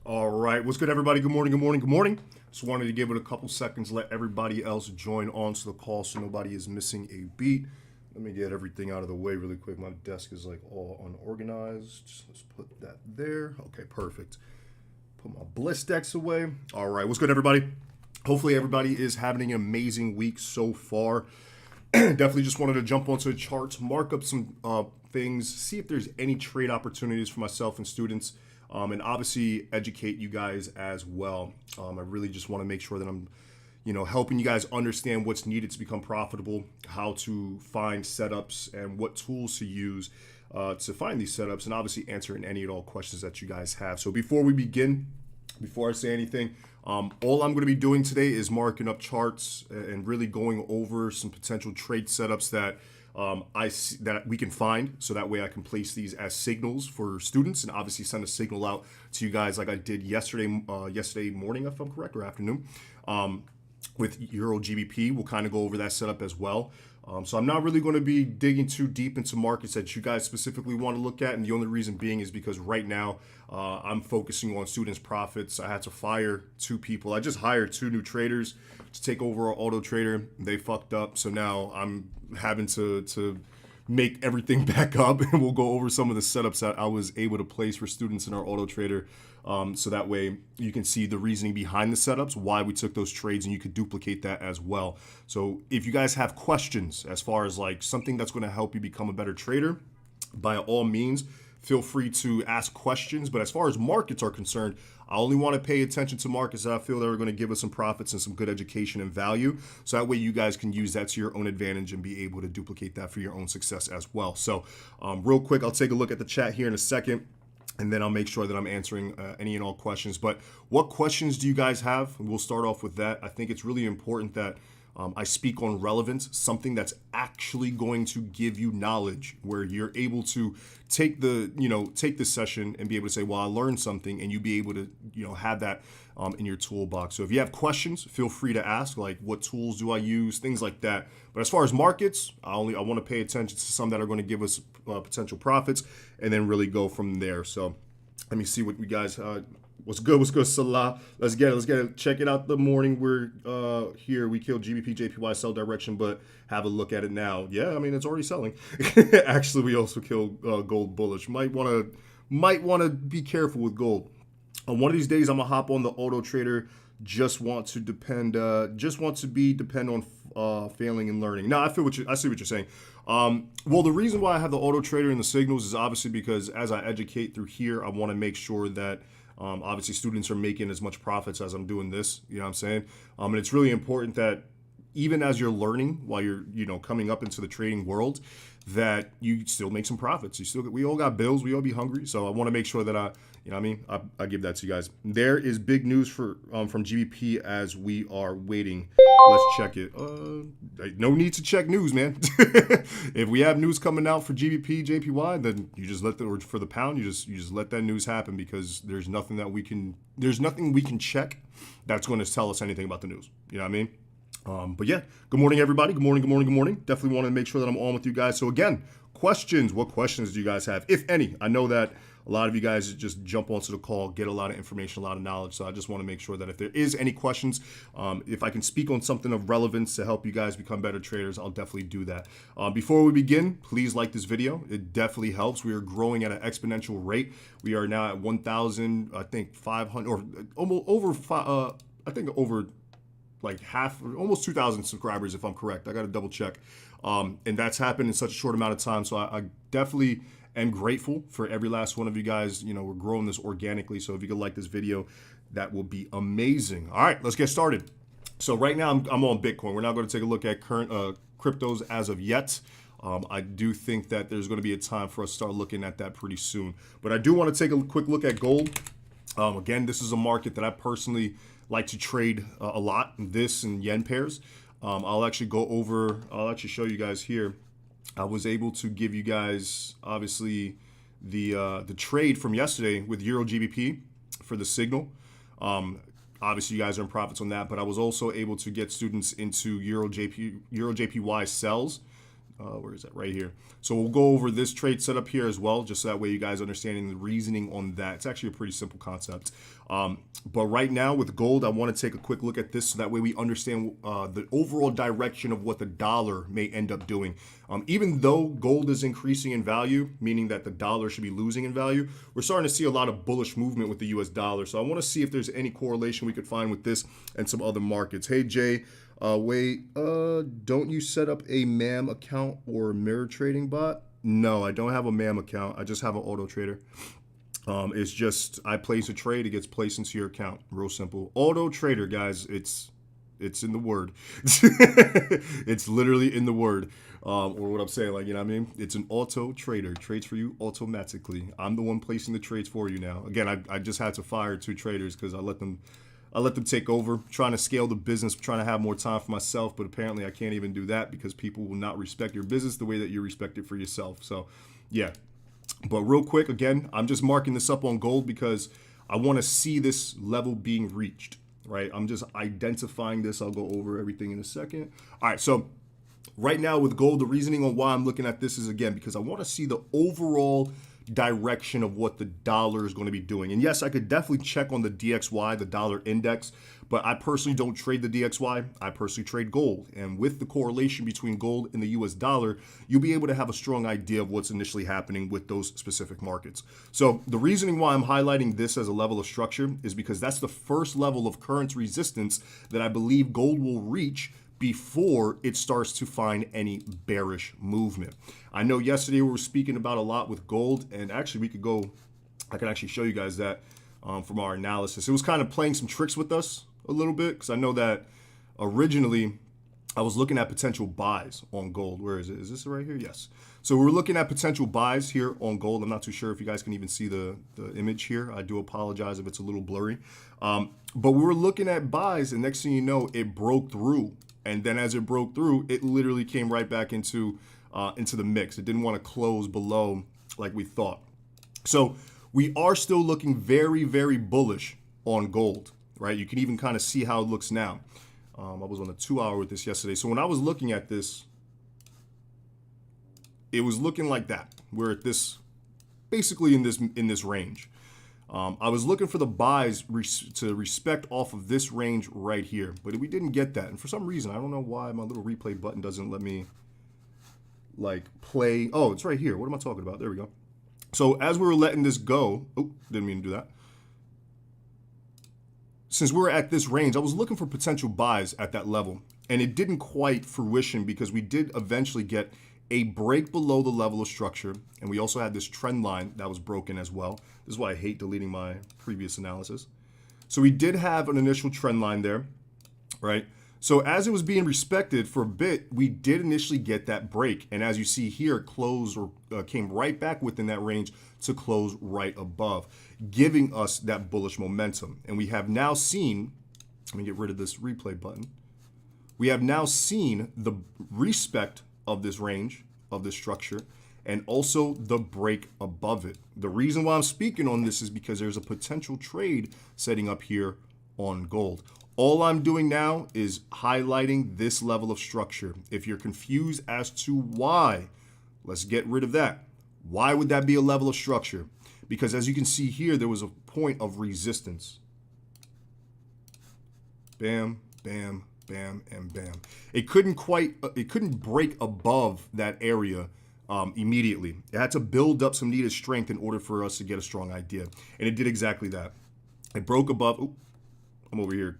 All right, what's good, everybody? Good morning, good morning, good morning. Just wanted to give it a couple seconds, let everybody else join on to the call so nobody is missing a beat. Let me get everything out of the way really quick. My desk is like all unorganized. Let's put that there. Okay, perfect. Put my bliss decks away. All right, what's good, everybody? Hopefully everybody is having an amazing week so far. Definitely just wanted to jump onto the charts, mark up some things, see if there's any trade opportunities for myself and students. And obviously educate you guys as well. I really just want to make sure that I'm, helping you guys understand what's needed to become profitable, how to find setups, and what tools to use to find these setups, and obviously answering any and all questions that you guys have. So before we begin, before I say anything, all I'm going to be doing today is marking up charts and really going over some potential trade setups that that we can find, so that way I can place these as signals for students and obviously send a signal out to you guys like I did yesterday morning, if I'm correct, or afternoon, with Euro GBP. We'll kind of go over that setup as well. So I'm not really going to be digging too deep into markets that you guys specifically want to look at, and the only reason being is because right now I'm focusing on students' profits. I had to fire 2 people. I just hired 2 new traders to take over our auto trader. They fucked up, so now I'm having to make everything back up, and we'll go over some of the setups that I was able to place for students in our auto trader, so that way you can see the reasoning behind the setups, why we took those trades, and you could duplicate that as well. So if you guys have questions as far as like something that's going to help you become a better trader, by all means feel free to ask questions. But as far as markets are concerned, I only want to pay attention to markets that I feel that are going to give us some profits and some good education and value. So that way you guys can use that to your own advantage and be able to duplicate that for your own success as well. So real quick, I'll take a look at the chat here in a second, and then I'll make sure that I'm answering any and all questions. But what questions do you guys have? We'll start off with that. I think it's really important that I speak on relevance, something that's actually going to give you knowledge, where you're able to take the session and be able to say, well, I learned something, and you be able to, have that in your toolbox. So if you have questions, feel free to ask, like what tools do I use, things like that. But as far as markets, I want to pay attention to some that are going to give us potential profits, and then really go from there. So let me see what we guys, what's good, Salah? Let's get it. Check it out. The morning we're here. We killed Gbpjpy sell direction, but have a look at it now. Yeah, I mean, it's already selling. Actually, we also killed gold bullish. Might want to be careful with gold. One of these days, I'm gonna hop on the auto trader. Just want to depend on failing and learning. No, I see what you're saying. Well, the reason why I have the auto trader and the signals is obviously because as I educate through here, I want to make sure that obviously students are making as much profits as I'm doing this. You know what I'm saying? And it's really important that even as you're learning, while you're coming up into the trading world, that you still make some profits. We all got bills. We all be hungry. So I want to make sure that I give that to you guys. There is big news from GBP as we are waiting. Let's check it. No need to check news, man. If we have news coming out for Gbpjpy, then you just or for the pound, you just let that news happen, because there's nothing we can check that's going to tell us anything about the news. You know what I mean? But yeah, good morning, everybody. Good morning. Definitely want to make sure that I'm on with you guys. So again, questions. What questions do you guys have, if any? I know that a lot of you guys just jump onto the call, get a lot of information, a lot of knowledge. So I just want to make sure that if there is any questions, if I can speak on something of relevance to help you guys become better traders, I'll definitely do that. Before we begin, please like this video. It definitely helps. We are growing at an exponential rate. We are now at 1,000, I think 500, or almost over, I think over like half, almost 2,000 subscribers, if I'm correct. I got to double check. And that's happened in such a short amount of time. So I definitely am grateful for every last one of you guys. We're growing this organically. So if you could like this video, that will be amazing. All right, let's get started. So right now I'm on Bitcoin. We're not going to take a look at current cryptos as of yet. I do think that there's going to be a time for us to start looking at that pretty soon. But I do want to take a quick look at gold. Again, this is a market that I personally like to trade a lot, this and yen pairs. I'll actually show you guys here. I was able to give you guys, obviously, the trade from yesterday with Euro Gbpjpy for the signal. Obviously, you guys are in profits on that, but I was also able to get students into Euro JPY sells. Where is that? Right here. So we'll go over this trade setup here as well, just so that way you guys understanding the reasoning on that. It's actually a pretty simple concept. But right now with gold, I want to take a quick look at this so that way we understand the overall direction of what the dollar may end up doing. Even though gold is increasing in value, meaning that the dollar should be losing in value, we're starting to see a lot of bullish movement with the US dollar. So I want to see if there's any correlation we could find with this and some other markets. Hey, Jay. Don't you set up a MAM account or mirror trading bot? No, I don't have a MAM account. I just have an auto trader. It's just I place a trade, it gets placed into your account. Real simple. Auto trader, guys. It's in the word. It's literally in the word. Or what I'm saying, like, you know what I mean? It's an auto trader. Trades for you automatically. I'm the one placing the trades for you now. Again, I just had to fire 2 traders because I let them take over, trying to scale the business, trying to have more time for myself, but apparently I can't even do that because people will not respect your business the way that you respect it for yourself. So, yeah. But real quick, again, I'm just marking this up on gold because I want to see this level being reached, right? I'm just identifying this. I'll go over everything in a second. All right, so right now with gold, the reasoning on why I'm looking at this is, again, because I want to see the overall direction of what the dollar is going to be doing. And yes, I could definitely check on the DXY, the dollar index, but I personally don't trade the DXY. I personally trade gold. And with the correlation between gold and the US dollar, you'll be able to have a strong idea of what's initially happening with those specific markets. So the reasoning why I'm highlighting this as a level of structure is because that's the first level of current resistance that I believe gold will reach before it starts to find any bearish movement. I know yesterday we were speaking about a lot with gold, and actually I can actually show you guys that from our analysis. It was kind of playing some tricks with us a little bit because I know that originally I was looking at potential buys on gold. Where is it? Is this right here? Yes. So we're looking at potential buys here on gold. I'm not too sure if you guys can even see the image here. I do apologize if it's a little blurry. But we were looking at buys, and next thing you know, it broke through. And then as it broke through, it literally came right back into the mix. It didn't want to close below like we thought. So we are still looking very, very bullish on gold, right? You can even kind of see how it looks now. I was on a 2-hour with this yesterday. So when I was looking at this, it was looking like that. We're at this, basically in this range. I was looking for the buys to respect off of this range right here, but we didn't get that. And for some reason, I don't know why my little replay button doesn't let me like play. Oh, it's right here. What am I talking about? There we go. So as we were letting this go, oh, didn't mean to do that. Since we're at this range, I was looking for potential buys at that level, and it didn't quite fruition because we did eventually get a break below the level of structure, and we also had this trend line that was broken as well. This is why I hate deleting my previous analysis. So we did have an initial trend line there, right? So as it was being respected for a bit, we did initially get that break, and as you see here, it closed or came right back within that range to close right above, giving us that bullish momentum. And we have now seen, let me get rid of this replay button. We have now seen the respect of this range, of this structure, and also the break above it. The reason why I'm speaking on this is because there's a potential trade setting up here on gold. All I'm doing now is highlighting this level of structure. If you're confused as to why, let's get rid of that. Why would that be a level of structure? Because as you can see here, there was a point of resistance. Bam, bam, bam, and bam. It couldn't break above that area immediately. It had to build up some needed strength in order for us to get a strong idea. And it did exactly that. It broke above. Ooh, I'm over here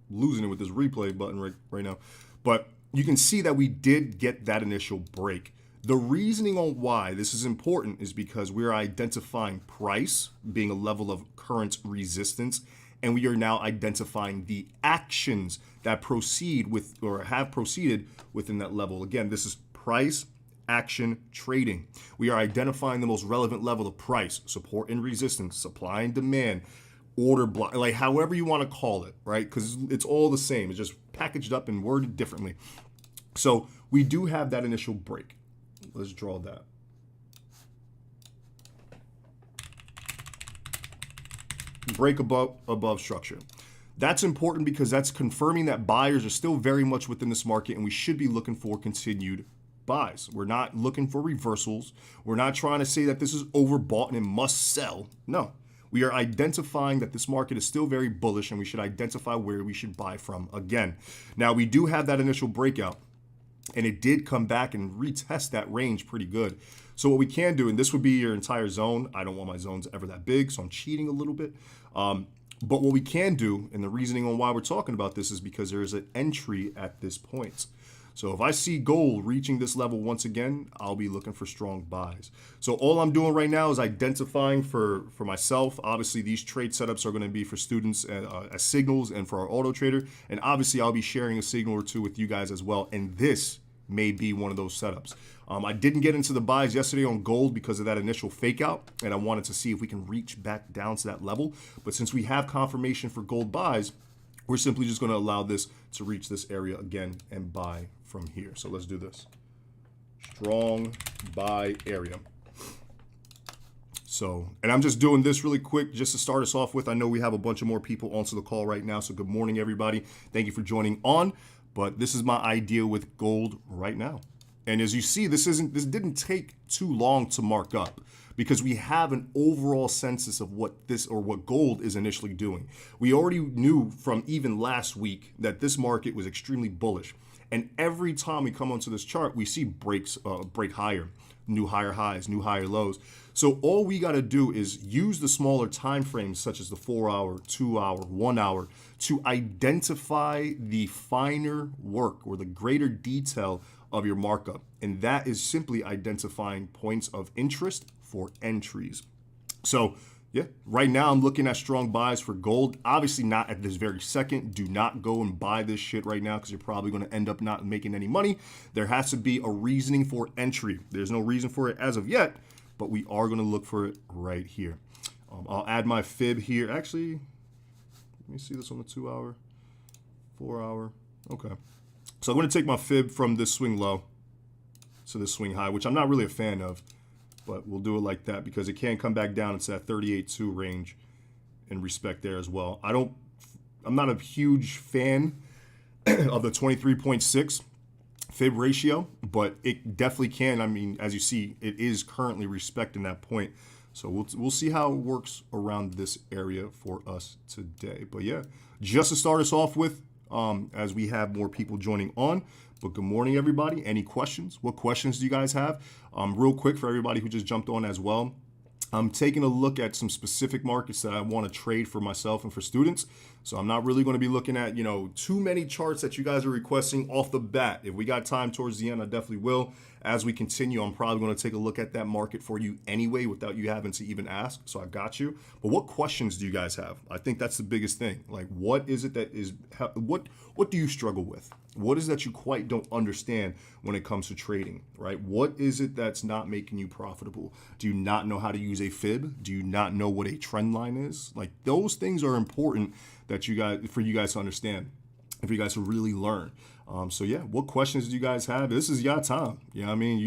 losing it with this replay button right now. But you can see that we did get that initial break. The reasoning on why this is important is because we're identifying price being a level of current resistance And we are now identifying the actions that proceed with or have proceeded within that level. Again, this is price action trading. We are identifying the most relevant level of price, support and resistance, supply and demand, order block, like however you want to call it, right? Because it's all the same. It's just packaged up and worded differently. So we do have that initial break. Let's draw that. Break above structure. That's important because that's confirming that buyers are still very much within this market, and we should be looking for continued buys. We're not looking for reversals. We're not trying to say that this is overbought and it must sell. No, we are identifying that this market is still very bullish, and we should identify where we should buy from again. Now, we do have that initial breakout, and it did come back and retest that range pretty good. So what we can do, and this would be your entire zone. I don't want my zones ever that big, so I'm cheating a little bit. But what we can do, and the reasoning on why we're talking about this is because there is an entry at this point. So if I see gold reaching this level once again, I'll be looking for strong buys. So all I'm doing right now is identifying for myself. Obviously, these trade setups are going to be for students as signals and for our auto trader. And obviously, I'll be sharing a signal or two with you guys as well. And this may be one of those setups. I didn't get into the buys yesterday on gold because of that initial fake out, and I wanted to see if we can reach back down to that level. But since we have confirmation for gold buys, we're simply just going to allow this to reach this area again and buy from here. So let's do this. Strong buy area. So, and I'm just doing this really quick just to start us off with. I know we have a bunch of more people onto the call right now. So good morning, everybody. Thank you for joining on. But this is my idea with gold right now. And as you see, this didn't take too long to mark up because we have an overall census of what gold is initially doing. We already knew from even last week that this market was extremely bullish. And every time we come onto this chart, we see break higher, new higher highs, new higher lows. So all we got to do is use the smaller time frames, such as the 4-hour, 2-hour, 1 hour, to identify the finer work or the greater detail of your markup. And that is simply identifying points of interest for entries. So yeah, right now I'm looking at strong buys for gold. Obviously not at this very second. Do not go and buy this shit right now because you're probably going to end up not making any money. There has to be a reasoning for entry. There's no reason for it as of yet, but we are going to look for it right here. I'll add my fib here. Actually, let me see this on the 2-hour, 4-hour. Okay. So I'm going to take my fib from this swing low to this swing high, which I'm not really a fan of, but we'll do it like that because it can come back down into that 38.2 range in respect there as well. I'm not a huge fan of the 23.6 fib ratio, but it definitely can. I mean, as you see, it is currently respecting that point. So we'll see how it works around this area for us today. But yeah, just to start us off with, as we have more people joining on. But good morning, everybody. Any questions? What questions do you guys have? Real quick for everybody who just jumped on as well. I'm taking a look at some specific markets that I want to trade for myself and for students. So I'm not really going to be looking at, too many charts that you guys are requesting off the bat. If we got time towards the end, I definitely will. As we continue, I'm probably going to take a look at that market for you anyway without you having to even ask. So I got you. But what questions do you guys have? I think that's the biggest thing. Like, what is it that is, what do you struggle with? What is that you quite don't understand when it comes to trading, right? What is it that's not making you profitable? Do you not know how to use a fib? Do you not know what a trend line is? Like, those things are important that for you guys to understand, if you guys to really learn. So yeah, what questions do you guys have? This is your time. You know what I mean?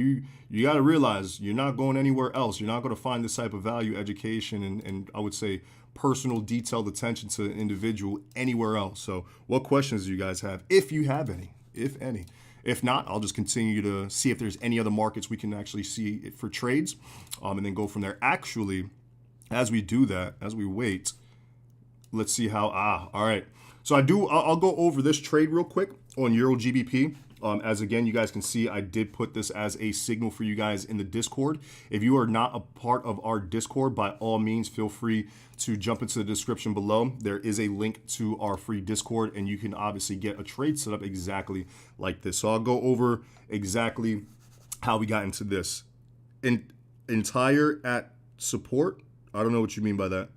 You got to realize you're not going anywhere else. You're not going to find this type of value education and I would say personal detailed attention to an individual anywhere else. So what questions do you guys have? If you have any, if any. If not, I'll just continue to see if there's any other markets we can actually see for trades and then go from there. Actually, as we do that, as we wait, let's see how, all right. So I'll go over this trade real quick on Euro GBP. As again, you guys can see, I did put this as a signal for you guys in the Discord. If you are not a part of our Discord, by all means, feel free to jump into the description below. There is a link to our free Discord, and you can obviously get a trade set up exactly like this. So I'll go over exactly how we got into this. Entire at support. I don't know what you mean by that.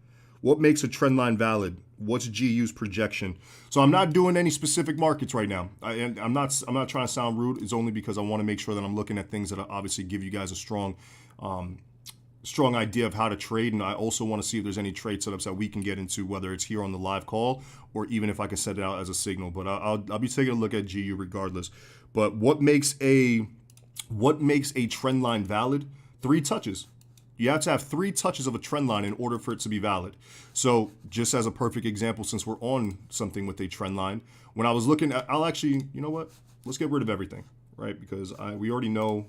What makes a trend line valid? What's GU's projection? So I'm not doing any specific markets right now. I'm not trying to sound rude. It's only because I want to make sure that I'm looking at things that obviously give you guys a strong idea of how to trade. And I also want to see if there's any trade setups that we can get into, whether it's here on the live call or even if I can set it out as a signal. But I'll be taking a look at GU regardless. But what makes a trend line valid? 3 touches. You have to have 3 touches of a trend line in order for it to be valid. So just as a perfect example, since we're on something with a trend line, when I was looking at, I'll actually, you know what? Let's get rid of everything, right? Because we already know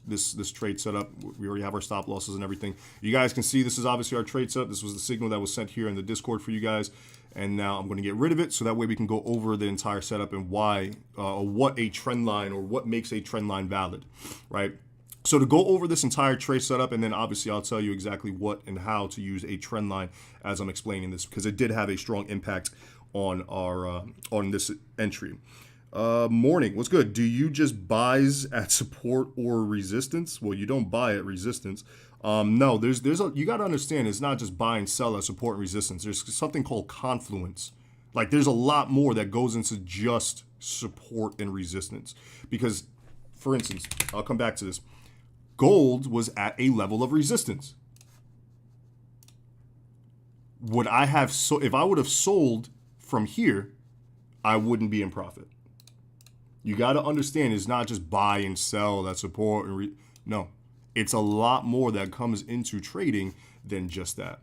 this trade setup. We already have our stop losses and everything. You guys can see this is obviously our trade setup. This was the signal that was sent here in the Discord for you guys. And now I'm going to get rid of it so that way we can go over the entire setup and why, what a trend line or what makes a trend line valid, right? So to go over this entire trade setup, and then obviously I'll tell you exactly what and how to use a trend line as I'm explaining this, because it did have a strong impact on our on this entry. Morning, what's good? Do you just buys at support or resistance? Well, you don't buy at resistance. No, you got to understand, it's not just buy and sell at support and resistance. There's something called confluence. Like there's a lot more that goes into just support and resistance. Because, for instance, I'll come back to this. Gold was at a level of resistance. Would I have if I would have sold from here, I wouldn't be in profit. You got to understand, it's not just buy and sell that support and no, it's a lot more that comes into trading than just that.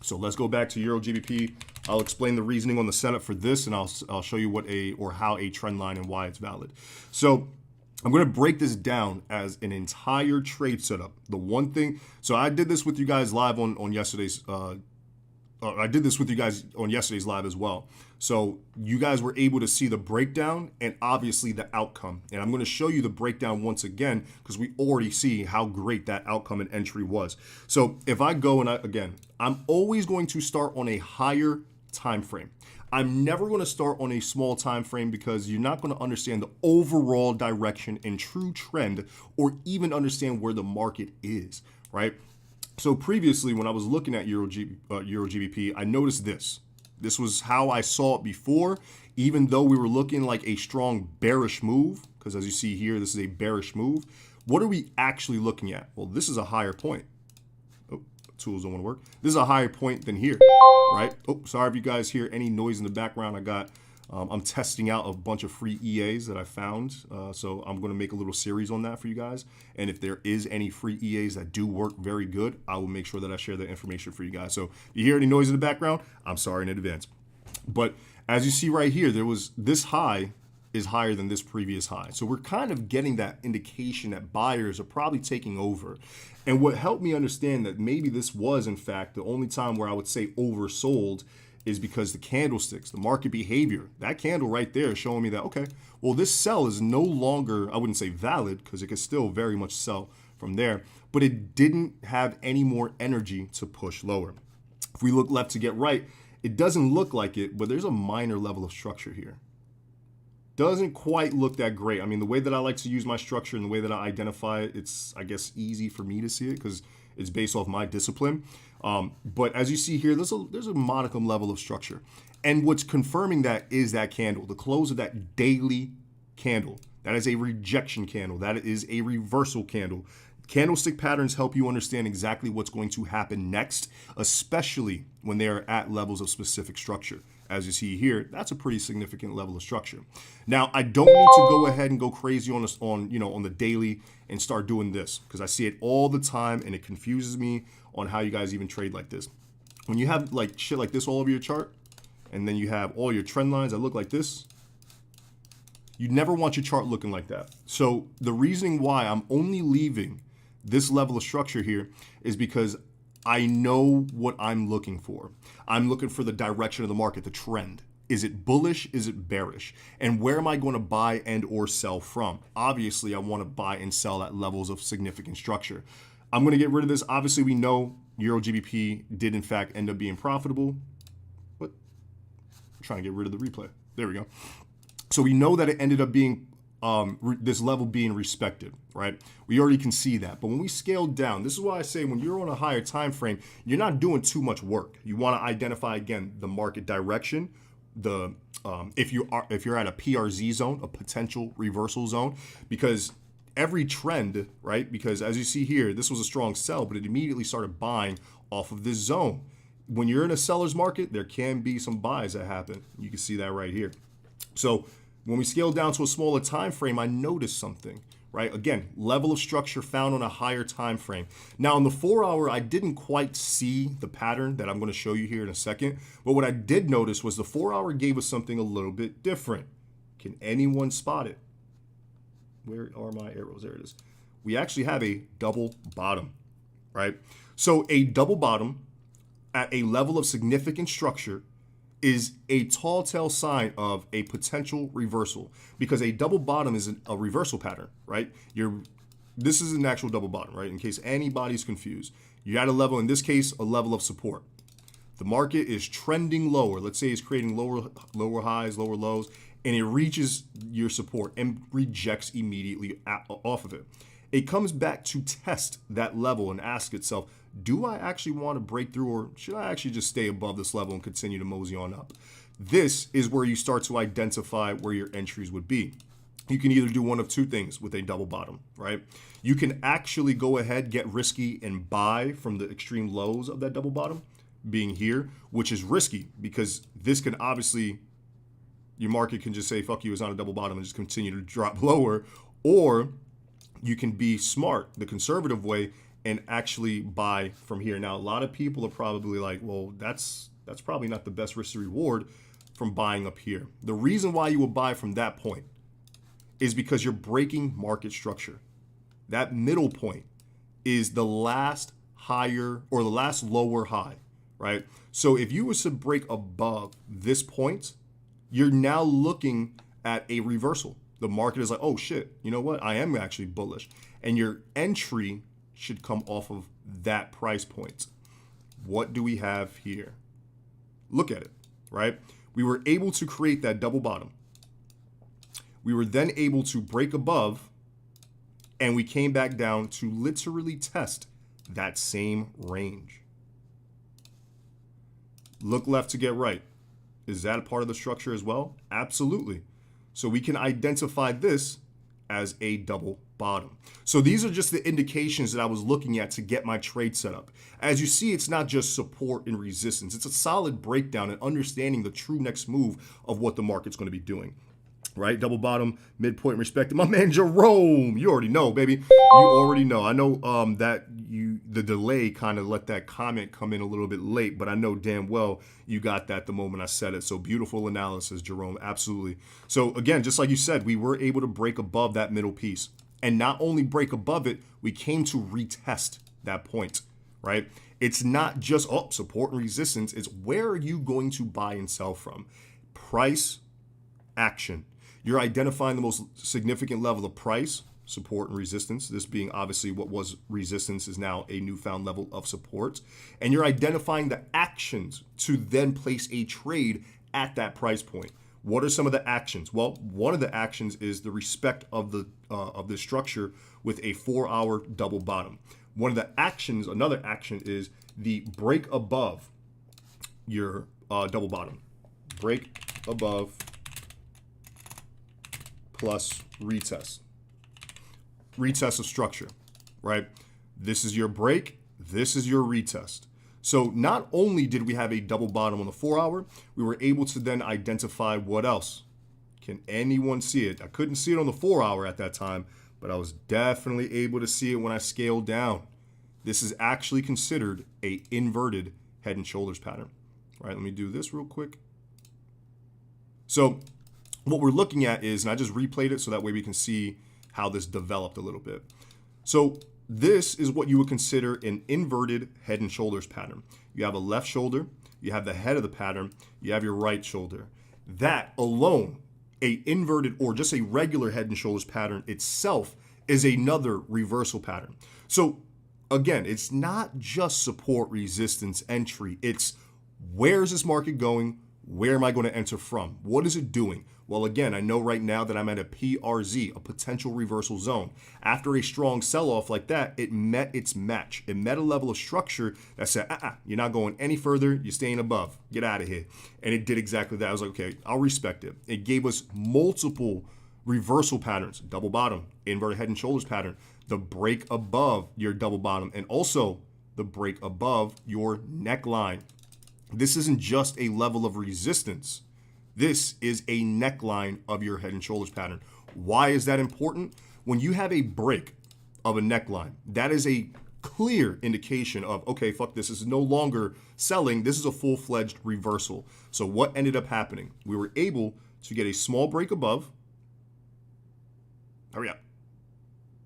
So let's go back to Euro GBP. I'll explain the reasoning on the setup for this, and I'll show you how a trend line and why it's valid. So I'm going to break this down as an entire trade setup. The one thing, so I did this with you guys live on yesterday's. I did this with you guys on yesterday's live as well. So you guys were able to see the breakdown and obviously the outcome. And I'm going to show you the breakdown once again because we already see how great that outcome and entry was. So if I go and again, I'm always going to start on a higher time frame. I'm never going to start on a small time frame because you're not going to understand the overall direction and true trend or even understand where the market is, right? So previously, when I was looking at Euro GBP, I noticed this. This was how I saw it before, even though we were looking like a strong bearish move, because as you see here, this is a bearish move. What are we actually looking at? Well, this is a higher point. Oh, tools don't want to work. This is a higher point than here, right? Oh, sorry if you guys hear any noise in the background. I'm testing out a bunch of free EAs that I found. So I'm going to make a little series on that for you guys. And if there is any free EAs that do work very good, I will make sure that I share that information for you guys. So if you hear any noise in the background, I'm sorry in advance. But as you see right here, this high is higher than this previous high. So we're kind of getting that indication that buyers are probably taking over. And what helped me understand that maybe this was, in fact, the only time where I would say oversold is because the candlesticks, the market behavior, that candle right there is showing me that, okay, well, this sell is no longer, I wouldn't say valid because it could still very much sell from there, but it didn't have any more energy to push lower. If we look left to get right, it doesn't look like it, but there's a minor level of structure here. Doesn't quite look that great. I mean, the way that I like to use my structure and the way that I identify it, it's, I guess, easy for me to see it because it's based off my discipline. But as you see here, there's a modicum level of structure. And what's confirming that is that candle, the close of that daily candle. That is a rejection candle. That is a reversal candle. Candlestick patterns help you understand exactly what's going to happen next, especially when they are at levels of specific structure. As you see here, that's a pretty significant level of structure. Now, I don't need to go ahead and go crazy on the daily and start doing this because I see it all the time and it confuses me on how you guys even trade like this. When you have like shit like this all over your chart and then you have all your trend lines that look like this, you never want your chart looking like that. So the reasoning why I'm only leaving this level of structure here is because I know what I'm looking for. I'm looking for the direction of the market, the trend. Is it bullish? Is it bearish? And where am I going to buy and or sell from? Obviously, I want to buy and sell at levels of significant structure. I'm going to get rid of this. Obviously, we know Euro GBP did in fact end up being profitable. I'm trying to get rid of the replay. There we go. So we know that it ended up being this level being respected, right? We already can see that. But when we scale down, this is why I say when you're on a higher time frame, you're not doing too much work. You want to identify, again, the market direction, the if you're at a PRZ zone, a potential reversal zone, because every trend, right? Because as you see here, this was a strong sell, but it immediately started buying off of this zone. When you're in a seller's market, there can be some buys that happen. You can see that right here. So when we scale down to a smaller time frame, I noticed something, right? Again, level of structure found on a higher time frame. Now on the 4 hour, I didn't quite see the pattern that I'm going to show you here in a second. But what I did notice was the 4 hour gave us something a little bit different. Can anyone spot it? Where are my arrows? There it is. We actually have a double bottom, right? So a double bottom at a level of significant structure is a tall tale sign of a potential reversal, because a double bottom is a reversal pattern, right? This is an actual double bottom, right? In case anybody's confused, you're at a level, in this case, a level of support. The market is trending lower. Let's say it's creating lower highs, lower lows, and it reaches your support and rejects immediately off of it. It comes back to test that level and ask itself, do I actually want to break through, or should I actually just stay above this level and continue to mosey on up? This is where you start to identify where your entries would be. You can either do one of two things with a double bottom, right? You can actually go ahead, get risky, and buy from the extreme lows of that double bottom, being here, which is risky because this can obviously, your market can just say, fuck you, it's not a double bottom, and just continue to drop lower. Or you can be smart, the conservative way, and actually buy from here. Now, a lot of people are probably like, well, that's probably not the best risk to reward from buying up here. The reason why you will buy from that point is because you're breaking market structure. That middle point is the last higher or the last lower high, right? So if you were to break above this point, you're now looking at a reversal. The market is like, oh shit, you know what? I am actually bullish. And your entry should come off of that price point. What do we have here? Look at it, right? We were able to create that double bottom. We were then able to break above, and we came back down to literally test that same range. Look left to get right. Is that a part of the structure as well? Absolutely. So we can identify this as a double bottom. So these are just the indications that I was looking at to get my trade set up. As you see, it's not just support and resistance. It's a solid breakdown and understanding the true next move of what the market's going to be doing. Right? Double bottom, midpoint respected. My man Jerome, you already know, baby. You already know. I know that the delay kind of let that comment come in a little bit late, but I know damn well you got that the moment I said it. So beautiful analysis, Jerome. Absolutely. So again, just like you said, we were able to break above that middle piece. And not only break above it, we came to retest that point, right? It's not just support and resistance. It's where are you going to buy and sell from? Price, action. You're identifying the most significant level of price, support, and resistance. This being obviously what was resistance is now a newfound level of support. And you're identifying the actions to then place a trade at that price point. What are some of the actions? Well, one of the actions is the respect of the structure with a 4-hour double bottom. One of the actions, another action is the break above your double bottom. Break above plus retest. Retest of structure, right? This is your break. This is your retest. So not only did we have a double bottom on the 4-hour, we were able to then identify what else. Can anyone see it? I couldn't see it on the 4-hour at that time, but I was definitely able to see it when I scaled down. This is actually considered a inverted head and shoulders pattern. All right, let me do this real quick. So what we're looking at is, and I just replayed it so that way we can see how this developed a little bit. So this is what you would consider an inverted head and shoulders pattern. You have a left shoulder, you have the head of the pattern, you have your right shoulder. That alone, a inverted or just a regular head and shoulders pattern itself is another reversal pattern. So again, it's not just support, resistance, entry. It's where is this market going? Where am I going to enter from? What is it doing? Well, again, I know right now that I'm at a PRZ, a potential reversal zone. After a strong sell-off like that, it met its match. It met a level of structure that said, you're not going any further. You're staying above. Get out of here. And it did exactly that. I was like, okay, I'll respect it. It gave us multiple reversal patterns, double bottom, inverted head and shoulders pattern, the break above your double bottom, and also the break above your neckline. This isn't just a level of resistance. This is a neckline of your head and shoulders pattern. Why is that important? When you have a break of a neckline, that is a clear indication of, okay, fuck this is no longer selling. This is a full-fledged reversal. So what ended up happening? We were able to get a small break above. Hurry up.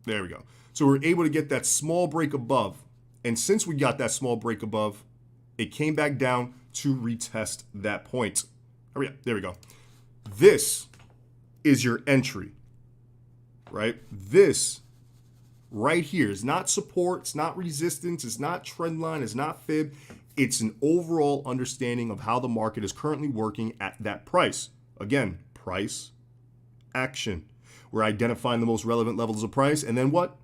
There we go. So we're able to get that small break above. And since we got that small break above, it came back down to retest that point. Hurry up. There we go. This is your entry, right? This right here is not support. It's not resistance. It's not trend line. It's not fib. It's an overall understanding of how the market is currently working at that price. Again, price, action. We're identifying the most relevant levels of price, and then what?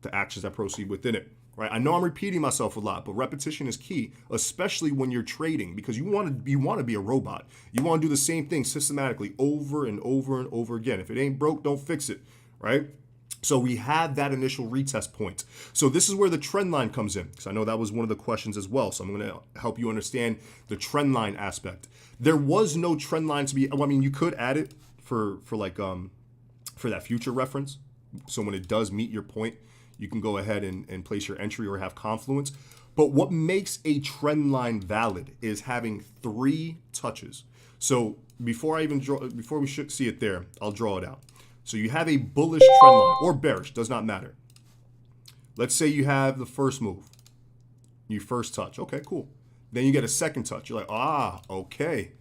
The actions that proceed within it, right? I know I'm repeating myself a lot, but repetition is key, especially when you're trading, because you want to be a robot. You want to do the same thing systematically over and over and over again. If it ain't broke, don't fix it, right? So we have that initial retest point. So this is where the trend line comes in, because I know that was one of the questions as well. So I'm going to help you understand the trend line aspect. There was no trend line to be. I mean, you could add it for that future reference. So when it does meet your point, you can go ahead and place your entry or have confluence. But what makes a trend line valid is having 3 touches. So before we should see it there, I'll draw it out. So you have a bullish trend line or bearish, does not matter. Let's say you have the first move, you first touch. Okay, cool. Then you get a second touch. You're like, okay.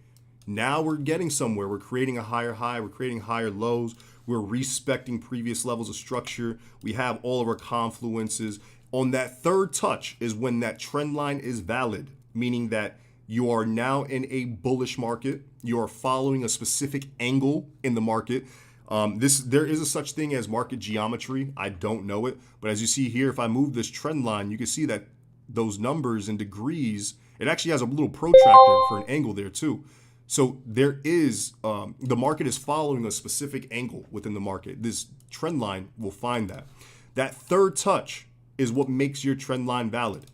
Now we're getting somewhere. We're creating a higher high. We're creating higher lows. We're respecting previous levels of structure. We have all of our confluences. On that third touch is when that trend line is valid, meaning that you are now in a bullish market. You are following a specific angle in the market. There is a such thing as market geometry. I don't know it, but as you see here, if I move this trend line, you can see that those numbers in degrees, it actually has a little protractor for an angle there too. So there is, the market is following a specific angle within the market. This trend line will find that. That third touch is what makes your trend line valid.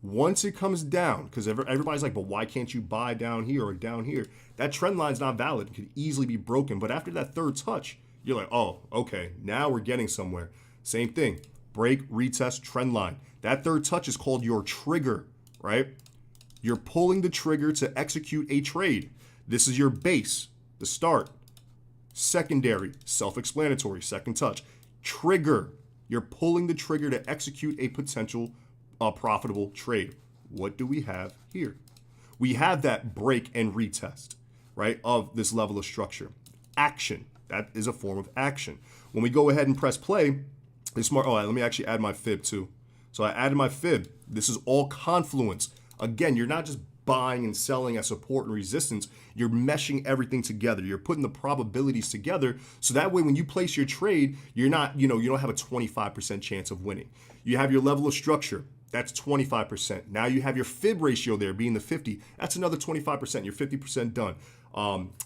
Once it comes down, because everybody's like, but why can't you buy down here or down here? That trend line's not valid. It could easily be broken. But after that third touch, you're like, oh, okay, now we're getting somewhere. Same thing, break, retest, trend line. That third touch is called your trigger, right? You're pulling the trigger to execute a trade. This is your base, the start. Secondary, self-explanatory, second touch. Trigger, you're pulling the trigger to execute a potential profitable trade. What do we have here? We have that break and retest, right, of this level of structure. Action, that is a form of action. When we go ahead and press play, it's smart. Oh, let me actually add my fib too. So I added my fib. This is all confluence. Again, you're not just buying and selling at support and resistance. You're meshing everything together. You're putting the probabilities together. So that way, when you place your trade, you're not, you don't have a 25% chance of winning. You have your level of structure. That's 25%. Now you have your fib ratio there being the 50. That's another 25%. You're 50% done.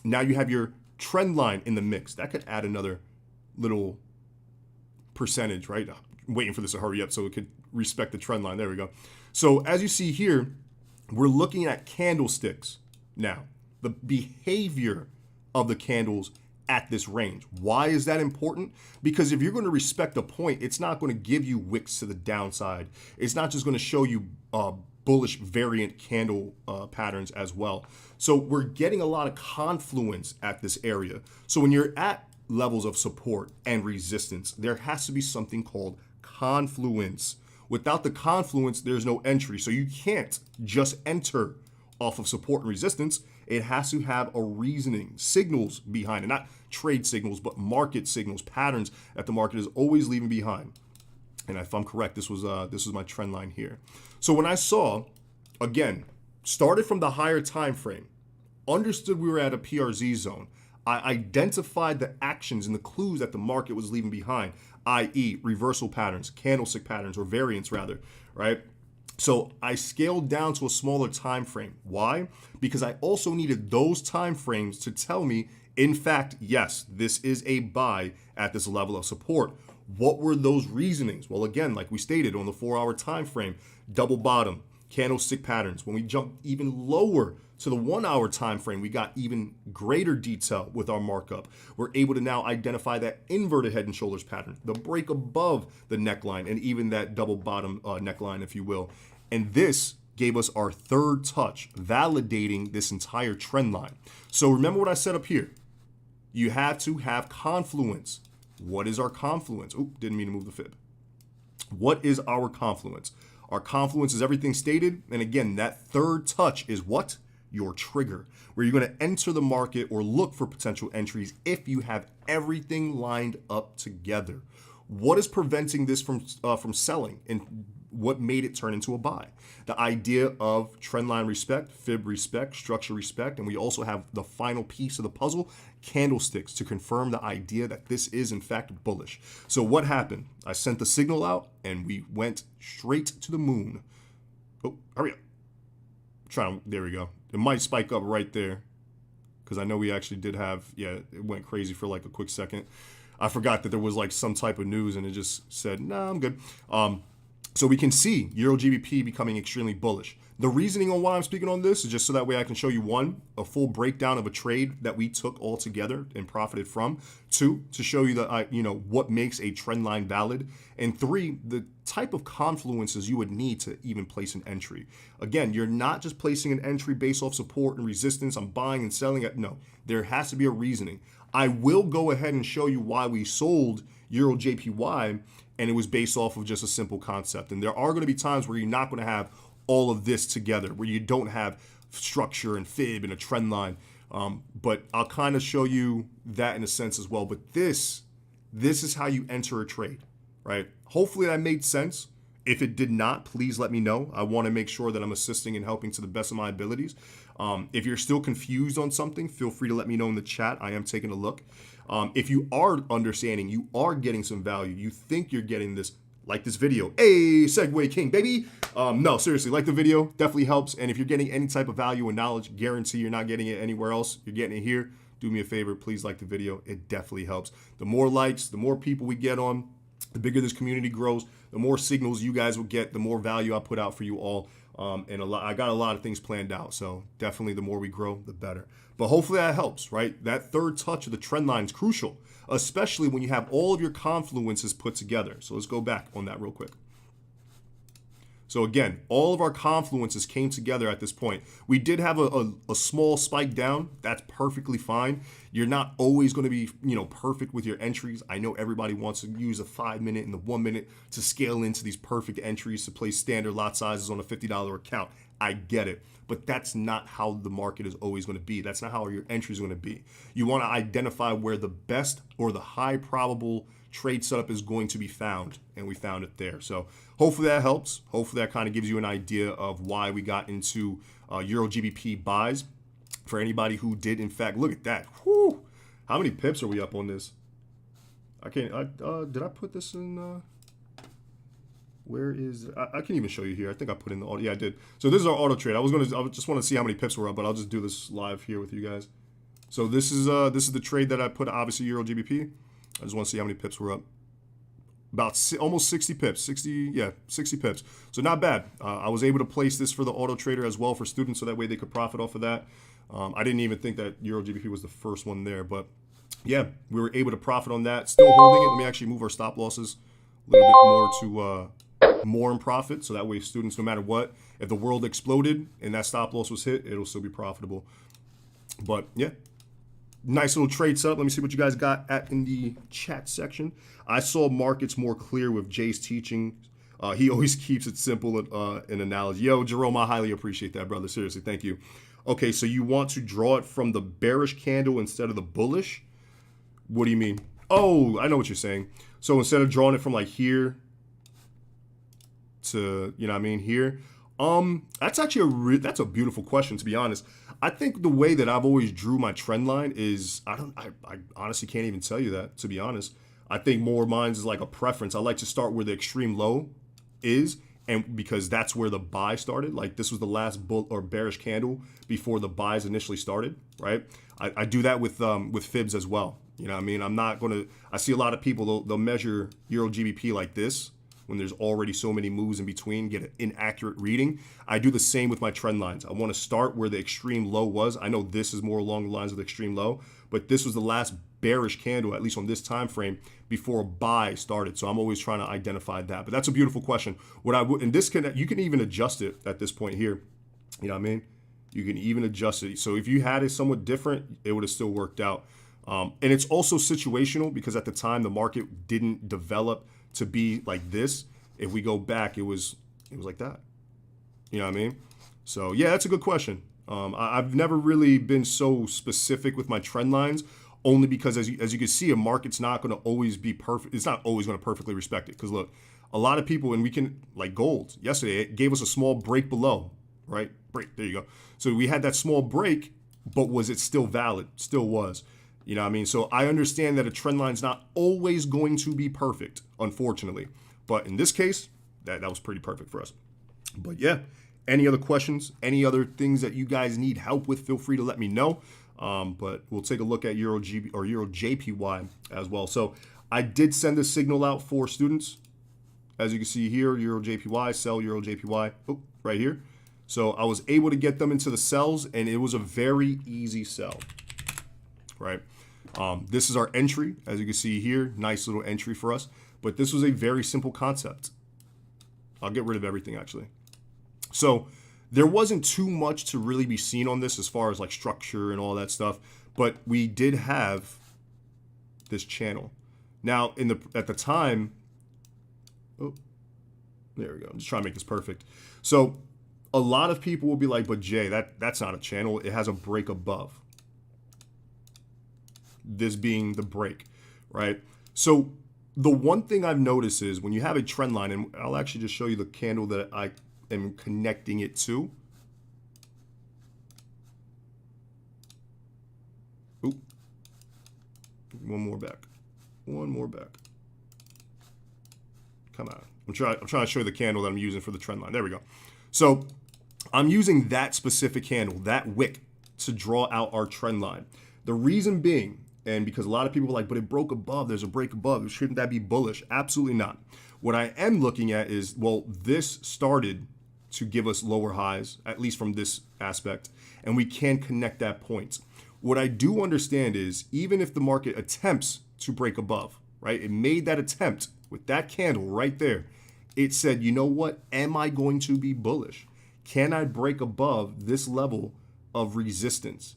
Now you have your trend line in the mix. That could add another little percentage, right? I'm waiting for this to hurry up so it could respect the trend line. There we go. So as you see here, we're looking at candlesticks now. The behavior of the candles at this range. Why is that important? Because if you're going to respect a point, it's not going to give you wicks to the downside. It's not just going to show you bullish variant candle patterns as well. So we're getting a lot of confluence at this area. So when you're at levels of support and resistance, there has to be something called confluence. Without the confluence, there's no entry. So you can't just enter off of support and resistance. It has to have a reasoning, signals behind it, not trade signals, but market signals, patterns that the market is always leaving behind. And if I'm correct, this was my trend line here. So when I saw, again, started from the higher time frame, understood we were at a PRZ zone, I identified the actions and the clues that the market was leaving behind, i.e. reversal patterns, candlestick patterns, or variance rather, right? So I scaled down to a smaller time frame. Why? Because I also needed those time frames to tell me, in fact, yes, this is a buy at this level of support. What were those reasonings? Well, again, like we stated on the 4-hour time frame, double bottom, candlestick patterns. When we jumped even lower to the 1-hour time frame, we got even greater detail with our markup. We're able to now identify that inverted head and shoulders pattern, the break above the neckline, and even that double bottom neckline, if you will. And this gave us our third touch, validating this entire trend line. So remember what I said up here. You have to have confluence. What is our confluence? Oh, didn't mean to move the fib. What is our confluence? Our confluence is everything stated. And again, that third touch is what? Your trigger, where you're going to enter the market or look for potential entries if you have everything lined up together. What is preventing this from selling, and what made it turn into a buy? The idea of trendline respect, fib respect, structure respect, and we also have the final piece of the puzzle, candlesticks, to confirm the idea that this is in fact bullish. So what happened? I sent the signal out and we went straight to the moon. Oh, hurry up. There we go. It might spike up right there because I know we actually did have, yeah, it went crazy for like a quick second. I forgot that there was like some type of news and it just said, nah, I'm good. So we can see Euro GBP becoming extremely bullish. The reasoning on why I'm speaking on this is just so that way I can show you, one, a full breakdown of a trade that we took all together and profited from. Two, to show you that what makes a trend line valid. And three, the type of confluences you would need to even place an entry. Again, you're not just placing an entry based off support and resistance. I'm buying and selling it. No, there has to be a reasoning. I will go ahead and show you why we sold Euro JPY, and it was based off of just a simple concept. And there are going to be times where you're not going to have all of this together, where you don't have structure and fib and a trend line. But I'll kind of show you that in a sense as well. But this is how you enter a trade, right? Hopefully that made sense. If it did not, please let me know. I want to make sure that I'm assisting and helping to the best of my abilities. If you're still confused on something, feel free to let me know in the chat. I am taking a look. If you are understanding, you are getting some value, you think you're getting this, like this video. Hey, Segway King, baby. No, seriously, like the video, definitely helps. And if you're getting any type of value and knowledge, guarantee you're not getting it anywhere else. You're getting it here. Do me a favor, please like the video. It definitely helps. The more likes, the more people we get on, the bigger this community grows, the more signals you guys will get, the more value I put out for you all. I got a lot of things planned out. So definitely the more we grow, the better. But hopefully that helps, right? That third touch of the trend line is crucial, especially when you have all of your confluences put together. So let's go back on that real quick. So again, all of our confluences came together at this point. We did have a small spike down. That's perfectly fine. You're not always going to be, perfect with your entries. I know everybody wants to use a 5-minute and the 1 minute to scale into these perfect entries to place standard lot sizes on a $50 account. I get it. But that's not how the market is always going to be. That's not how your entry is going to be. You want to identify where the best or the high probable trade setup is going to be found, and we found it there. So hopefully that helps. Hopefully that kind of gives you an idea of why we got into Euro GBP buys. For anybody who did, in fact, look at that. Whew. How many pips are we up on this? Did I put this in? Where is it? I can even show you here. I think I put in the auto. Yeah, I did. So this is our auto trade. I just want to see how many pips we're up, but I'll just do this live here with you guys. So this is the trade that I put, obviously Euro GBP. I just want to see how many pips we're up. About almost 60 pips. 60 pips. So not bad. I was able to place this for the auto trader as well for students, so that way they could profit off of that. I didn't even think that Euro GBP was the first one there, but yeah, we were able to profit on that. Still holding it. Let me actually move our stop losses a little bit more to more in profit, so that way students, no matter what, if the world exploded and that stop loss was hit, it'll still be profitable. But yeah, nice little trade setup. Let me see what you guys got in the chat section. I saw markets more clear with Jay's teaching. He always keeps it simple in analogy. Yo, Jerome, I highly appreciate that, brother. Seriously, thank you. Okay, so you want to draw it from the bearish candle instead of the bullish? What do you mean? Oh, I know what you're saying. So instead of drawing it from like here to, here, That's actually that's a beautiful question, to be honest. I think the way that I've always drew my trend line is I honestly can't even tell you that, to be honest. I think more mine's is like a preference. I like to start where the extreme low is, and because that's where the buy started. Like this was the last bull or bearish candle before the buys initially started, right? I do that with fibs as well. You know what I mean? I'm not gonna. I see a lot of people they'll measure Euro GBP like this when there's already so many moves in between, get an inaccurate reading. I do the same with my trend lines. I want to start where the extreme low was. I know this is more along the lines of the extreme low, but this was the last bearish candle, at least on this time frame, before a buy started. So I'm always trying to identify that. But that's a beautiful question. What I would, and this can, you can even adjust it at this point here. You know what I mean? You can even adjust it. So if you had it somewhat different, it would have still worked out. And it's also situational because at the time the market didn't develop to be like this. If we go back, it was like that. You know what I mean? So yeah, that's a good question. I've never really been so specific with my trend lines, only because as you can see, a market's not going to always be perfect. It's not always going to perfectly respect it. Because look, a lot of people, and we can, like gold yesterday, it gave us a small break below, right? Break, there you go. So we had that small break, but was it still valid? Still was. You know what I mean? So I understand that a trend line's not always going to be perfect, unfortunately. But in this case, that was pretty perfect for us. But yeah, any other questions, any other things that you guys need help with, feel free to let me know. But we'll take a look at Euro JPY as well. So I did send a signal out for students. As you can see here, Euro JPY, sell Euro JPY, right here. So I was able to get them into the sells, and it was a very easy sell, right? This is our entry, as you can see here, nice little entry for us. But this was a very simple concept. I'll get rid of everything actually. So there wasn't too much to really be seen on this as far as like structure and all that stuff, but we did have this channel. Now at the time, oh, there we go. I'm just trying to make this perfect. So a lot of people will be like, but Jay, that's not a channel. It has a break above. This being the break, right? So the one thing I've noticed is when you have a trend line, and I'll actually just show you the candle that I am connecting it to. Oop. One more back. One more back. Come on. I'm trying to show you the candle that I'm using for the trend line. There we go. So I'm using that specific candle, that wick, to draw out our trend line. The reason being, and because a lot of people are like, but it broke above, there's a break above, shouldn't that be bullish? Absolutely not. What I am looking at is, well, this started to give us lower highs, at least from this aspect, and we can connect that point. What I do understand is, even if the market attempts to break above, right? It made that attempt with that candle right there. It said, you know what? Am I going to be bullish? Can I break above this level of resistance?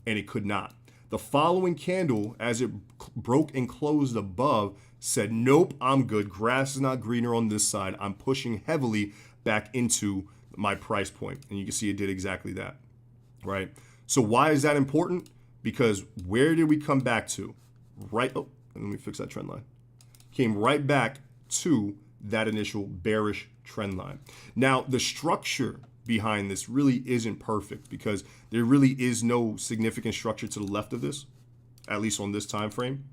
And it could not. The following candle, as it broke and closed above, said, nope, I'm good. Grass is not greener on this side. I'm pushing heavily back into my price point. And you can see it did exactly that, right? So why is that important? Because where did we come back to? Right, oh, let me fix that trend line. Came right back to that initial bearish trend line. Now, the structure behind this really isn't perfect because there really is no significant structure to the left of this, at least on this time frame.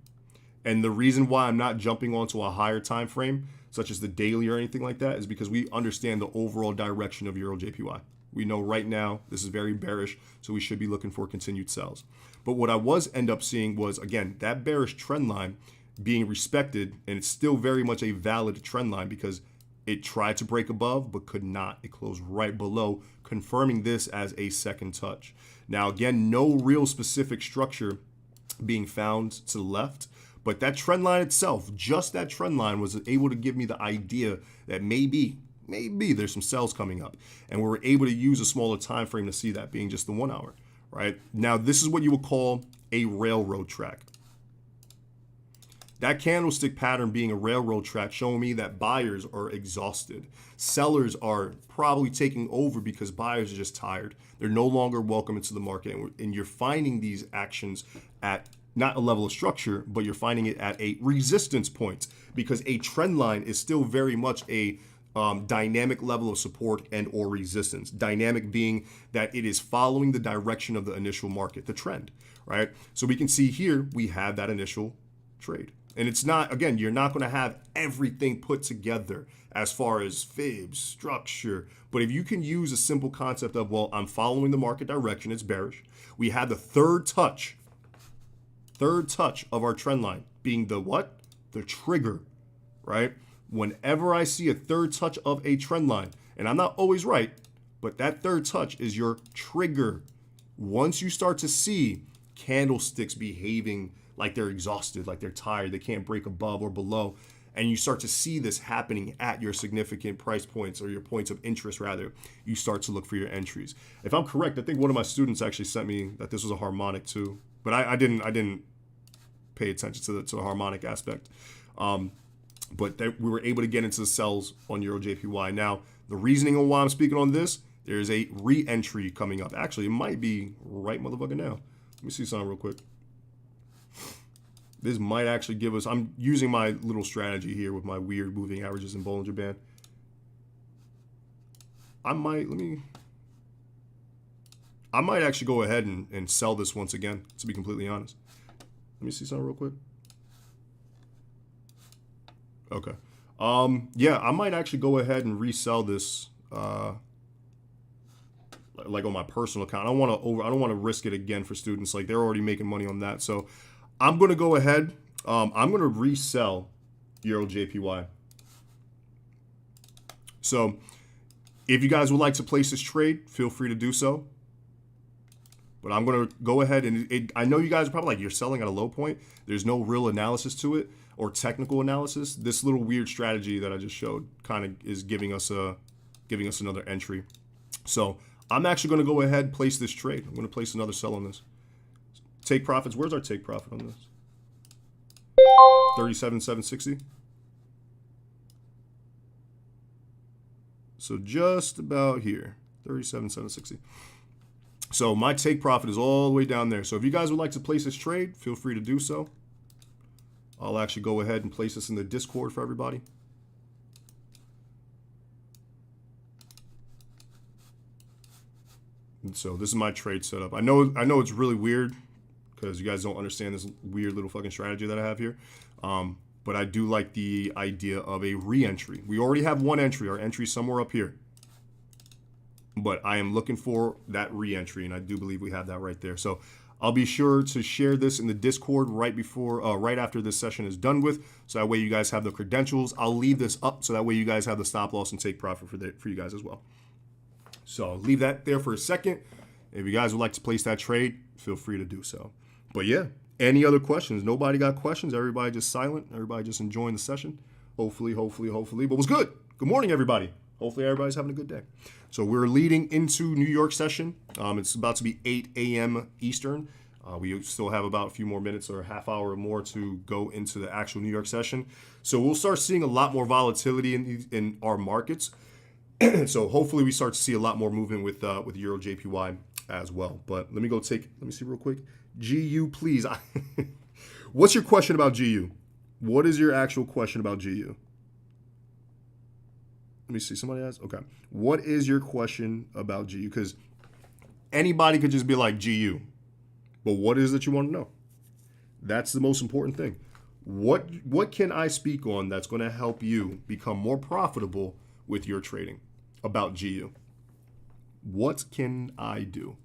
And the reason why I'm not jumping onto a higher time frame, such as the daily or anything like that, is because we understand the overall direction of Euro JPY. We know right now this is very bearish, so we should be looking for continued sells. But what I was end up seeing was, again, that bearish trend line being respected, and it's still very much a valid trend line because it tried to break above, but could not. It closed right below, confirming this as a second touch. Now, again, no real specific structure being found to the left, but that trend line itself, just that trend line, was able to give me the idea that maybe there's some sells coming up. And we were able to use a smaller time frame to see that, being just the 1 hour, right? Now, this is what you would call a railroad track. That candlestick pattern being a railroad track showing me that buyers are exhausted. Sellers are probably taking over because buyers are just tired. They're no longer welcome into the market. And you're finding these actions at not a level of structure, but you're finding it at a resistance point because a trend line is still very much a dynamic level of support and or resistance. Dynamic being that it is following the direction of the initial market, the trend, right? So we can see here we have that initial trade. And it's not, again, you're not going to have everything put together as far as fibs, structure. But if you can use a simple concept of, well, I'm following the market direction, it's bearish. We have the third touch of our trend line being the what? The trigger, right? Whenever I see a third touch of a trend line, and I'm not always right, but that third touch is your trigger. Once you start to see candlesticks behaving like they're exhausted, like they're tired, they can't break above or below, and you start to see this happening at your significant price points or your points of interest rather, you start to look for your entries. If I'm correct, I think one of my students actually sent me that this was a harmonic too, but I didn't pay attention to the harmonic aspect. But we were able to get into the sells on EuroJPY. Now, the reasoning on why I'm speaking on this, there's a re-entry coming up. Actually, it might be right motherfucker now. Let me see something real quick. This might actually give us, I'm using my little strategy here with my weird moving averages and Bollinger Band. I might actually go ahead and sell this once again, to be completely honest. Let me see something real quick. Okay. Yeah, I might actually go ahead and resell this, like on my personal account. I don't want to risk it again for students. Like they're already making money on that. So I'm going to go ahead. I'm going to resell EuroJPY. So if you guys would like to place this trade, feel free to do so. But I'm going to go ahead and I know you guys are probably like, you're selling at a low point. There's no real analysis to it or technical analysis. This little weird strategy that I just showed kind of is giving us another entry. So I'm actually going to go ahead and place this trade. I'm going to place another sell on this. Take profits. Where's our take profit on this? 37,760. So just about here, 37,760. So my take profit is all the way down there. So if you guys would like to place this trade, feel free to do so. I'll actually go ahead and place this in the Discord for everybody. And so this is my trade setup. I know it's really weird because you guys don't understand this weird little fucking strategy that I have here. But I do like the idea of a re-entry. We already have one entry. Our entry is somewhere up here. But I am looking for that re-entry, and I do believe we have that right there. So I'll be sure to share this in the Discord right after this session is done with, so that way you guys have the credentials. I'll leave this up so that way you guys have the stop loss and take profit for you guys as well. So I'll leave that there for a second. If you guys would like to place that trade, feel free to do so. But yeah, any other questions? Nobody got questions. Everybody just silent. Everybody just enjoying the session. Hopefully. But what's good? Good morning, everybody. Hopefully everybody's having a good day. So we're leading into New York session. It's about to be 8 a.m. Eastern. We still have about a few more minutes or a half hour or more to go into the actual New York session. So we'll start seeing a lot more volatility in our markets. So hopefully we start to see a lot more movement with EuroJPY as well. But let me see real quick. GU, please. What's your question about GU? What is your actual question about GU? Let me see. Somebody asked. Okay. What is your question about GU? Because anybody could just be like GU. But what is it you want to know? That's the most important thing. What can I speak on that's going to help you become more profitable with your trading about GU? What can I do?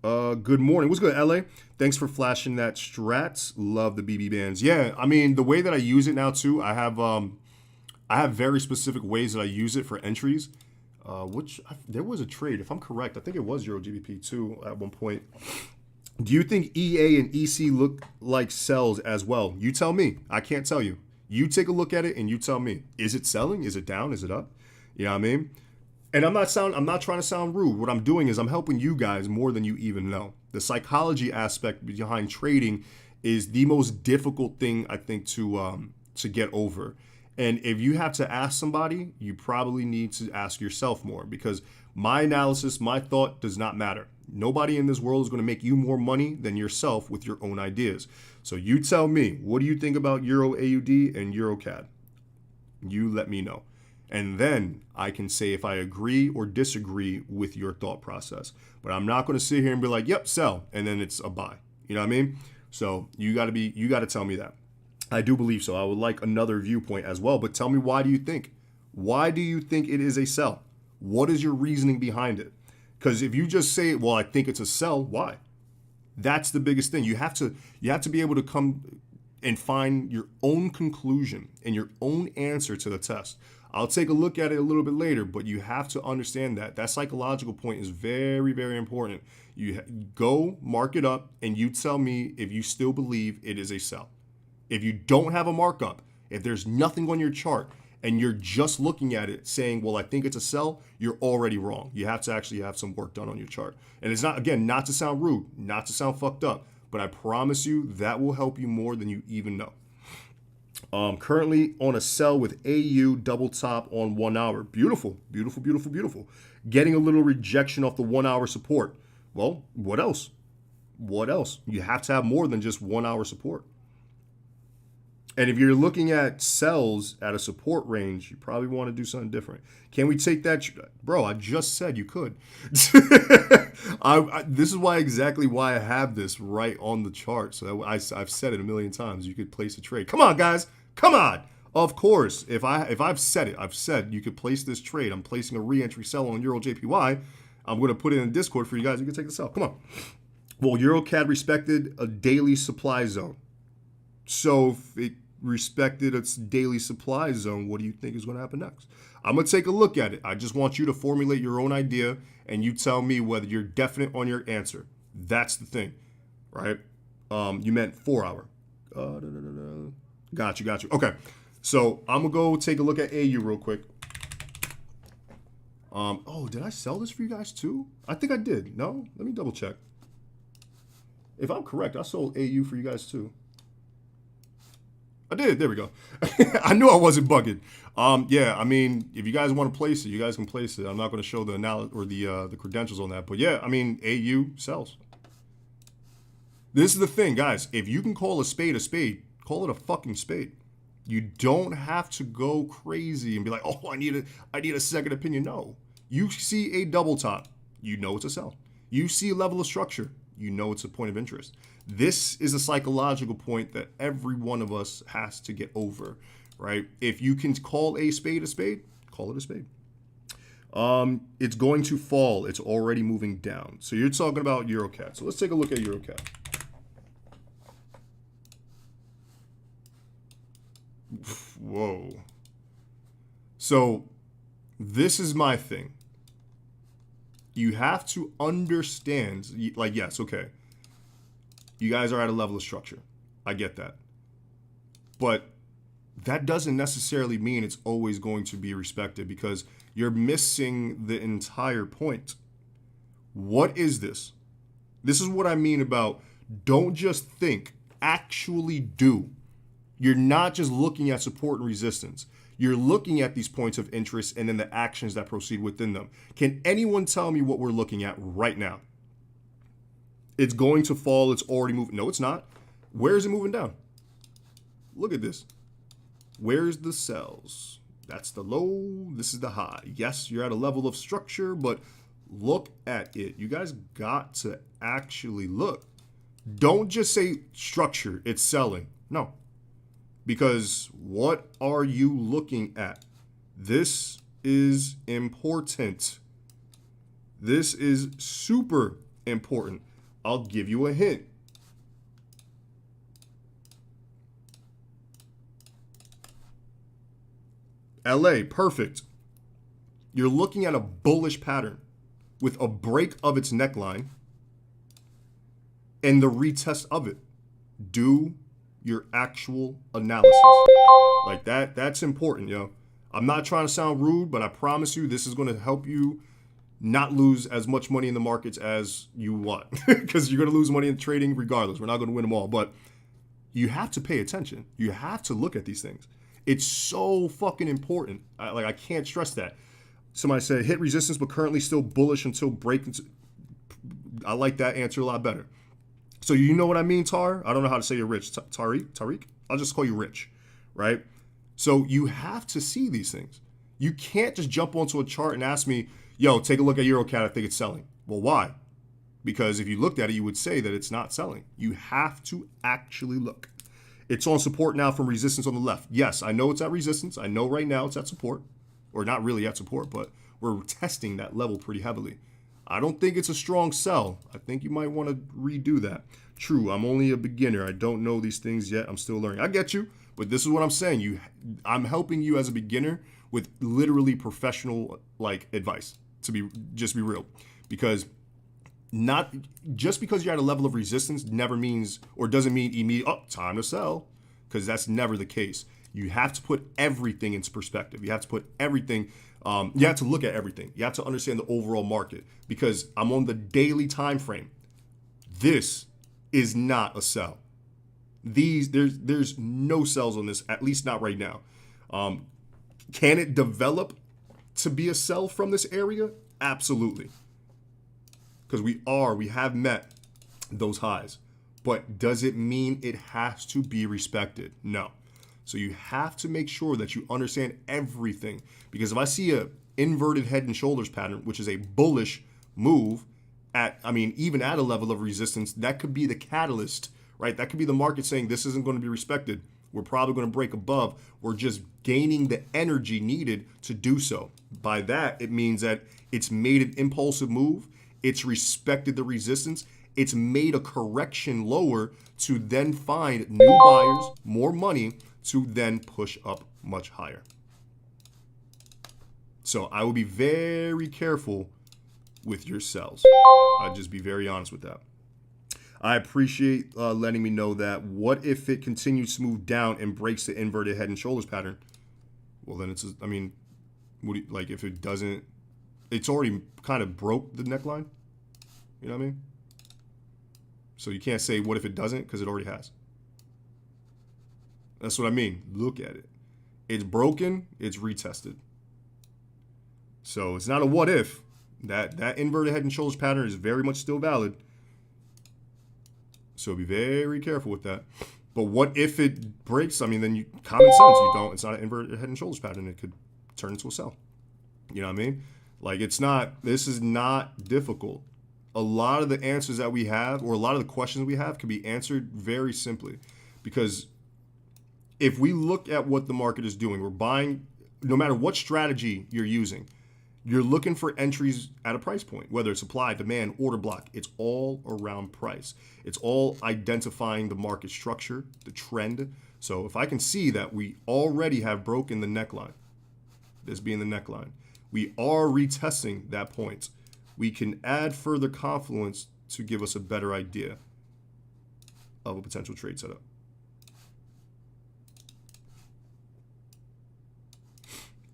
Good morning. What's good, LA? Thanks for flashing that strats. Love the BB bands. Yeah, I mean, the way that I use it now too, I have very specific ways that I use it for entries. There was a trade, if I'm correct, I think it was EuroGBP too at one point. Do you think EA and EC look like sells as well? You tell me. I can't tell you. You take a look at it and you tell me. Is it selling? Is it down? Is it up? You know what I mean? And I'm not trying to sound rude. What I'm doing is I'm helping you guys more than you even know. The psychology aspect behind trading is the most difficult thing I think to get over. And if you have to ask somebody, you probably need to ask yourself more, because my analysis, my thought does not matter. Nobody in this world is going to make you more money than yourself with your own ideas. So you tell me, what do you think about Euro AUD and Euro CAD? You let me know. And then I can say if I agree or disagree with your thought process. But I'm not going to sit here and be like, yep, sell, and then it's a buy. You know what I mean? So you got to tell me that. I do believe so. I would like another viewpoint as well, but tell me, why do you think? Why do you think it is a sell? What is your reasoning behind it? Because if you just say, well, I think it's a sell, why? That's the biggest thing. You have to be able to come and find your own conclusion and your own answer to the test. I'll take a look at it a little bit later, but you have to understand that psychological point is very, very important. You go mark it up and you tell me if you still believe it is a sell. If you don't have a markup, if there's nothing on your chart and you're just looking at it saying, well, I think it's a sell, you're already wrong. You have to actually have some work done on your chart. And it's not, again, not to sound rude, not to sound fucked up, but I promise you that will help you more than you even know. Currently on a sell with AU double top on 1 hour. Beautiful, beautiful, beautiful, beautiful. Getting a little rejection off the 1 hour support. Well, what else? What else? You have to have more than just 1 hour support. And if you're looking at sells at a support range, you probably want to do something different. Can we take that? Bro, I just said you could. This is exactly why I have this right on the chart. So I've said it a million times. You could place a trade. Come on, guys. Come on. Of course, if I've said it, I've said you could place this trade. I'm placing a re-entry sell on EuroJPY. I'm going to put it in Discord for you guys. You can take the sell. Come on. Well, EuroCAD respected a daily supply zone. So if it respected its daily supply zone, what do you think is going to happen next? I'm going to take a look at it. I just want you to formulate your own idea and you tell me whether you're definite on your answer. That's the thing, right? You meant 4 hour. Got you. Okay. So I'm going to go take a look at AU real quick. Oh, did I sell this for you guys too? I think I did. No? Let me double check. If I'm correct, I sold AU for you guys too. I did. There we go. I knew I wasn't bugging. Yeah, I mean, if you guys want to place it, you guys can place it. I'm not going to show the analysis or the credentials on that. But yeah, I mean, AU sells. This is the thing, guys. If you can call a spade, call it a fucking spade. You don't have to go crazy and be like, oh, I need a second opinion. No. You see a double top, you know it's a sell. You see a level of structure, you know it's a point of interest. This is a psychological point that every one of us has to get over, right? If you can call a spade, call it a spade. It's going to fall. It's already moving down. So you're talking about EuroCAD. So let's take a look at EuroCAD. Whoa. So this is my thing. You have to understand, like, yes, okay. You guys are at a level of structure. I get that. But that doesn't necessarily mean it's always going to be respected because you're missing the entire point. What is this? This is what I mean about don't just think, actually do. You're not just looking at support and resistance. You're looking at these points of interest and then the actions that proceed within them. Can anyone tell me what we're looking at right now? It's going to fall. It's already moving. No, it's not. Where is it moving down? Look at this. Where's the sells? That's the low. This is the high. Yes, you're at a level of structure, but look at it. You guys got to actually look. Don't just say structure. It's selling. No. Because what are you looking at? This is important. This is super important. I'll give you a hint. LA, perfect. You're looking at a bullish pattern with a break of its neckline and the retest of it. Do your actual analysis. Like that's important, yo. I'm not trying to sound rude, but I promise you this is going to help you not lose as much money in the markets as you want. Because you're going to lose money in trading regardless. We're not going to win them all. But you have to pay attention. You have to look at these things. It's so fucking important. I can't stress that. Somebody said hit resistance, but currently still bullish until break. I like that answer a lot better. So you know what I mean, Tar? I don't know how to say you're rich. Tariq? I'll just call you Rich, right? So you have to see these things. You can't just jump onto a chart and ask me, yo, take a look at EuroCAD, I think it's selling. Well, why? Because if you looked at it, you would say that it's not selling. You have to actually look. It's on support now from resistance on the left. Yes, I know it's at resistance. I know right now it's at support, or not really at support, but we're testing that level pretty heavily. I don't think it's a strong sell. I think you might want to redo that. True, I'm only a beginner. I don't know these things yet. I'm still learning. I get you, but this is what I'm saying. I'm helping you as a beginner with literally professional like advice, to just be real. Because not just because you're at a level of resistance never means or doesn't mean immediate, oh, time to sell, because that's never the case. You have to put everything into perspective. You have to put everything, you have to look at everything. You have to understand the overall market, because I'm on the daily time frame. This is not a sell. There's no sells on this, at least not right now. Can it develop to be a sell from this area? Absolutely. Because we have met those highs. But does it mean it has to be respected? No. So you have to make sure that you understand everything. Because if I see a inverted head and shoulders pattern, which is a bullish move even at a level of resistance, that could be the catalyst, right? That could be the market saying this isn't going to be respected. We're probably going to break above. We're just gaining the energy needed to do so. By that, it means that it's made an impulsive move. It's respected the resistance. It's made a correction lower to then find new buyers, more money to then push up much higher. So I will be very careful with your sells. I'll just be very honest with that. I appreciate letting me know that. What if it continues to move down and breaks the inverted head and shoulders pattern? Well, then if it doesn't, it's already kind of broke the neckline. You know what I mean? So you can't say what if it doesn't, because it already has. That's what I mean. Look at it. It's broken. It's retested. So it's not a what if. That inverted head and shoulders pattern is very much still valid. So be very careful with that. But what if it breaks? Then common sense. It's not an inverted head and shoulders pattern. It could turn into a sell. You know what I mean? This is not difficult. A lot of the answers that we have, or a lot of the questions we have, can be answered very simply. Because if we look at what the market is doing, we're buying, no matter what strategy you're using, you're looking for entries at a price point, whether it's supply, demand, order block. It's all around price. It's all identifying the market structure, the trend. So if I can see that we already have broken the neckline, this being the neckline, we are retesting that point. We can add further confluence to give us a better idea of a potential trade setup.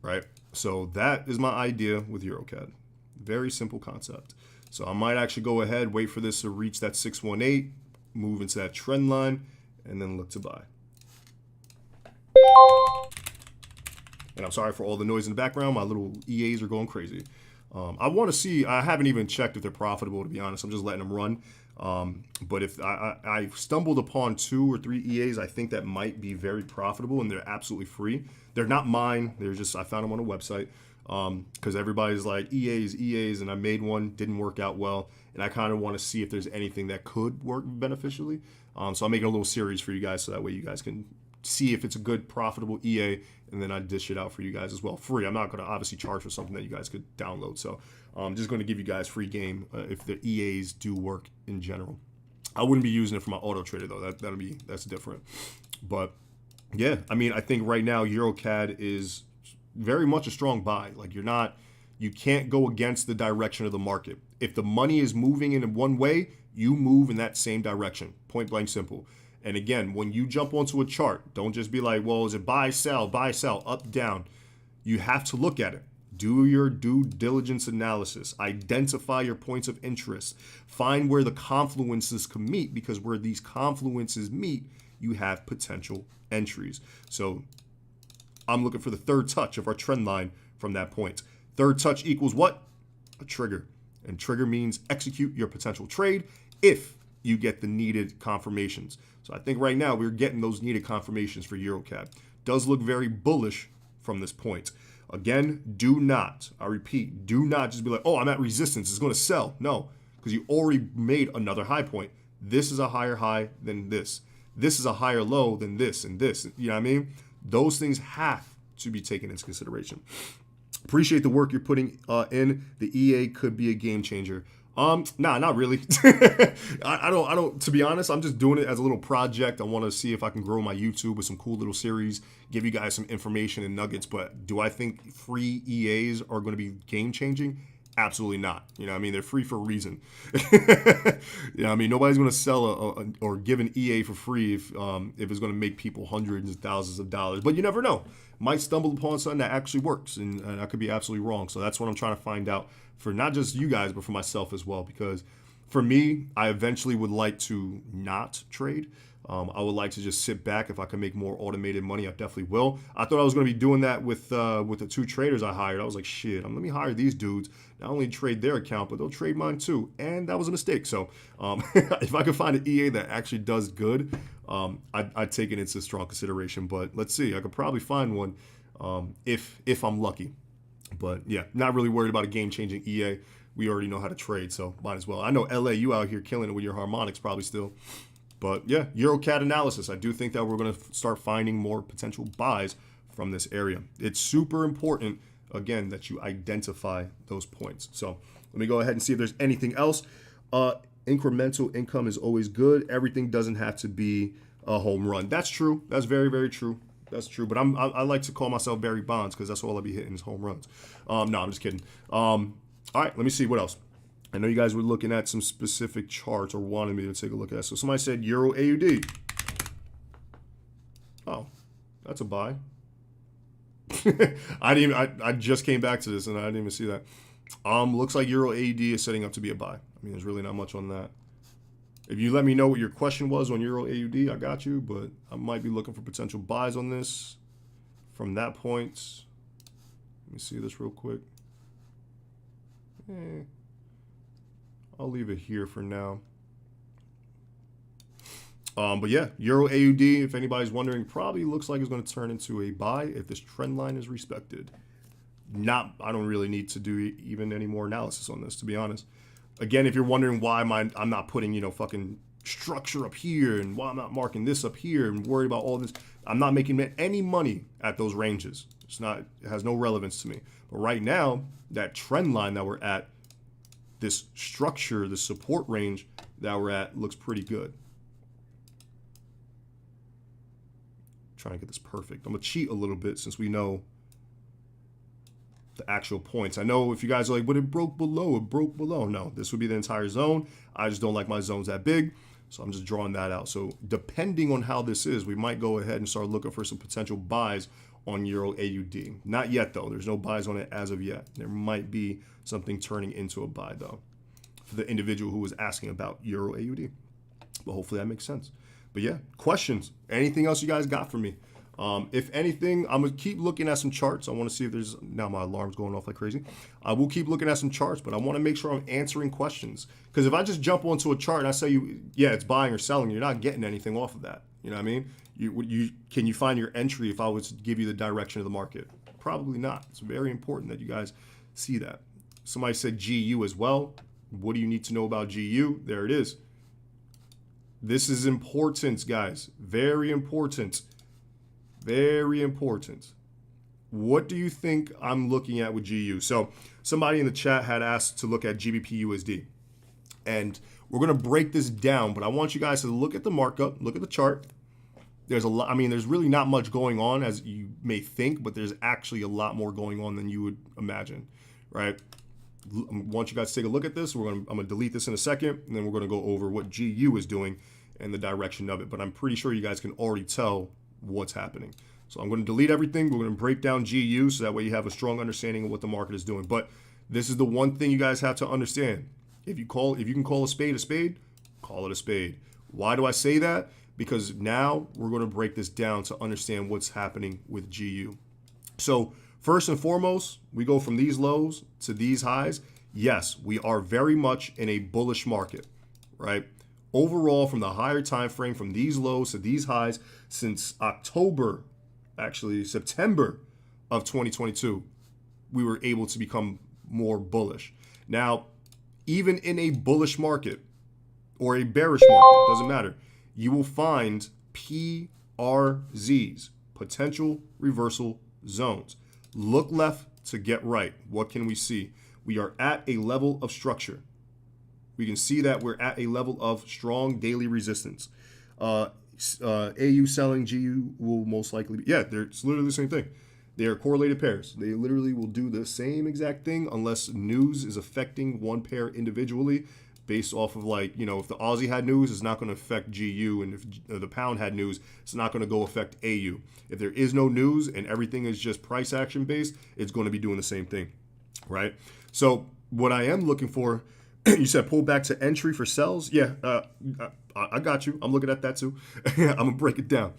Right? So that is my idea with EuroCAD. Very simple concept. So I might actually go ahead, wait for this to reach that 618, move into that trend line, and then look to buy. And I'm sorry for all the noise in the background. My little EAs are going crazy. I want to see, I haven't even checked if they're profitable, to be honest. I'm just letting them run. But if I stumbled upon 2 or 3 EAs, I think that might be very profitable, and they're absolutely free. They're not mine. They're just, I found them on a website, because everybody's like EAs, and I made one, didn't work out well. And I kind of want to see if there's anything that could work beneficially. So I'm making a little series for you guys, so that way you guys can see if it's a good profitable EA, and then I dish it out for you guys as well, free. I'm not going to obviously charge for something that you guys could download. So I'm just going to give you guys free game if the EAs do work in general. I wouldn't be using it for my auto trader though. That's different. But yeah, I think right now EuroCAD is very much a strong buy. Like you can't go against the direction of the market. If the money is moving in one way, you move in that same direction. Point blank simple. And again, when you jump onto a chart, don't just be like, well, is it buy, sell, up, down? You have to look at it. Do your due diligence analysis. Identify your points of interest. Find where the confluences can meet, because where these confluences meet, you have potential entries. So I'm looking for the third touch of our trend line from that point. Third touch equals what? A trigger. And trigger means execute your potential trade if you get the needed confirmations. So I think right now we're getting those needed confirmations for EuroCAD. Does look very bullish from this point. Again, do not, I repeat, do not just be like, oh, I'm at resistance, it's going to sell. No, because you already made another high point. This is a higher high than this. This is a higher low than this and this. You know what I mean? Those things have to be taken into consideration. Appreciate the work you're putting in. The EA could be a game changer. Nah, not really. I don't, to be honest, I'm just doing it as a little project. I want to see if I can grow my YouTube with some cool little series, give you guys some information and nuggets. But do I think free EAs are going to be game changing? Absolutely not. You know what I mean? They're free for a reason. You know what I mean? Nobody's going to sell or give an EA for free if it's going to make people hundreds of thousands of dollars. But you never know. Might stumble upon something that actually works, and I could be absolutely wrong. So that's what I'm trying to find out for not just you guys, but for myself as well. Because for me, I eventually would like to not trade. I would like to just sit back. If I can make more automated money, I definitely will. I thought I was going to be doing that with the 2 traders I hired. I was like, shit, let me hire these dudes. Not only trade their account, but they'll trade mine too. And that was a mistake. So if I could find an EA that actually does good, I'd take it into strong consideration. But let's see. I could probably find one if I'm lucky. But yeah, not really worried about a game-changing EA. We already know how to trade, so might as well. I know LA, you out here killing it with your harmonics probably still. But yeah, EuroCAD analysis. I do think that we're going to start finding more potential buys from this area. It's super important, again, that you identify those points. So let me go ahead and see if there's anything else. Incremental income is always good. Everything doesn't have to be a home run. That's true. That's very, very true. That's true. But I like to call myself Barry Bonds because that's all I'll be hitting is home runs. No, I'm just kidding. All right, let me see what else. I know you guys were looking at some specific charts or wanted me to take a look at. So somebody said Euro AUD. Oh, that's a buy. I just came back to this and I didn't even see that. Looks like Euro AUD is setting up to be a buy. I mean, there's really not much on that. If you let me know what your question was on Euro AUD, I got you, but I might be looking for potential buys on this from that point. Let me see this real quick. I'll leave it here for now. But yeah, Euro AUD, if anybody's wondering, probably looks like it's going to turn into a buy if this trend line is respected. I don't really need to do even any more analysis on this, to be honest. Again, if you're wondering why I'm not putting, fucking structure up here and why I'm not marking this up here and worried about all this, I'm not making any money at those ranges. It has no relevance to me. But right now, that trend line that we're at, this structure, the support range that we're at looks pretty good. Trying to get this perfect. I'm going to cheat a little bit since we know the actual points. I know if you guys are like, but it broke below, No, this would be the entire zone. I just don't like my zones that big. So I'm just drawing that out. So depending on how this is, we might go ahead and start looking for some potential buys on Euro AUD. Not yet though. There's no buys on it as of yet. There might be something turning into a buy though for the individual who was asking about Euro AUD. But hopefully that makes sense. But yeah, questions. Anything else you guys got for me? If anything, I'm going to keep looking at some charts. I want to see if there's, now my alarm's going off like crazy. I will keep looking at some charts, but I want to make sure I'm answering questions. Because if I just jump onto a chart and I say, yeah, it's buying or selling, you're not getting anything off of that. You know what I mean? Can you find your entry if I was to give you the direction of the market? Probably not. It's very important that you guys see that. Somebody said GU as well. What do you need to know about GU? There it is. This is important, guys. Very important. Very important. What do you think I'm looking at with GU? So somebody in the chat had asked to look at Gbpjpy USD. And we're going to break this down, but I want you guys to look at the markup, look at the chart. There's a lot, there's really not much going on as you may think, but there's actually a lot more going on than you would imagine, right? I want you guys to take a look at this. I'm going to delete this in a second, and then we're going to go over what GU is doing and the direction of it. But I'm pretty sure you guys can already tell what's happening. So I'm going to delete everything. We're going to break down GU so that way you have a strong understanding of what the market is doing. But this is the one thing you guys have to understand. If you can call a spade, call it a spade. Why do I say that? Because now we're going to break this down to understand what's happening with GU. So first and foremost, we go from these lows to these highs. Yes, we are very much in a bullish market, right? Overall, from the higher time frame, from these lows to these highs, since September of 2022, we were able to become more bullish. Now, even in a bullish market or a bearish market, doesn't matter, you will find PRZs, potential reversal zones. Look left to get right. What can we see? We are at a level of structure. We can see that we're at a level of strong daily resistance. AU selling, GU will most likely be, yeah, it's literally the same thing. They are correlated pairs. They literally will do the same exact thing unless news is affecting one pair individually based off of, like, you know, if the Aussie had news, it's not going to affect GU, and if the pound had news, it's not going to go affect AU. If there is no news and everything is just price action based, it's going to be doing the same thing, right? So what I am looking for, you said pull back to entry for sells. Yeah, I got you. I'm looking at that too. I'm going to break it down.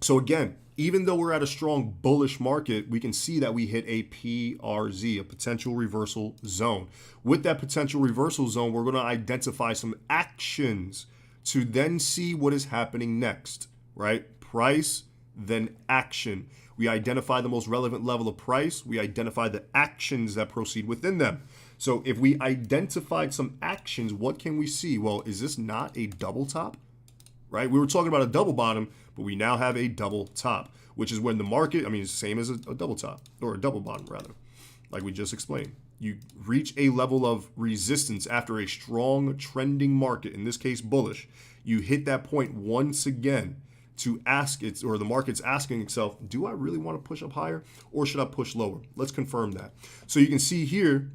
So again, even though we're at a strong bullish market, we can see that we hit a PRZ, a potential reversal zone. With that potential reversal zone, we're going to identify some actions to then see what is happening next, right? Price, then action. We identify the most relevant level of price. We identify the actions that proceed within them. So if we identified some actions, what can we see? Well, is this not a double top? Right? We were talking about a double bottom, but we now have a double top, which is when the market, I mean, it's the same as a double top, or a double bottom rather, like we just explained. You reach a level of resistance after a strong trending market, in this case bullish. You hit that point once again to ask it, or the market's asking itself, do I really want to push up higher or should I push lower? Let's confirm that. So you can see here,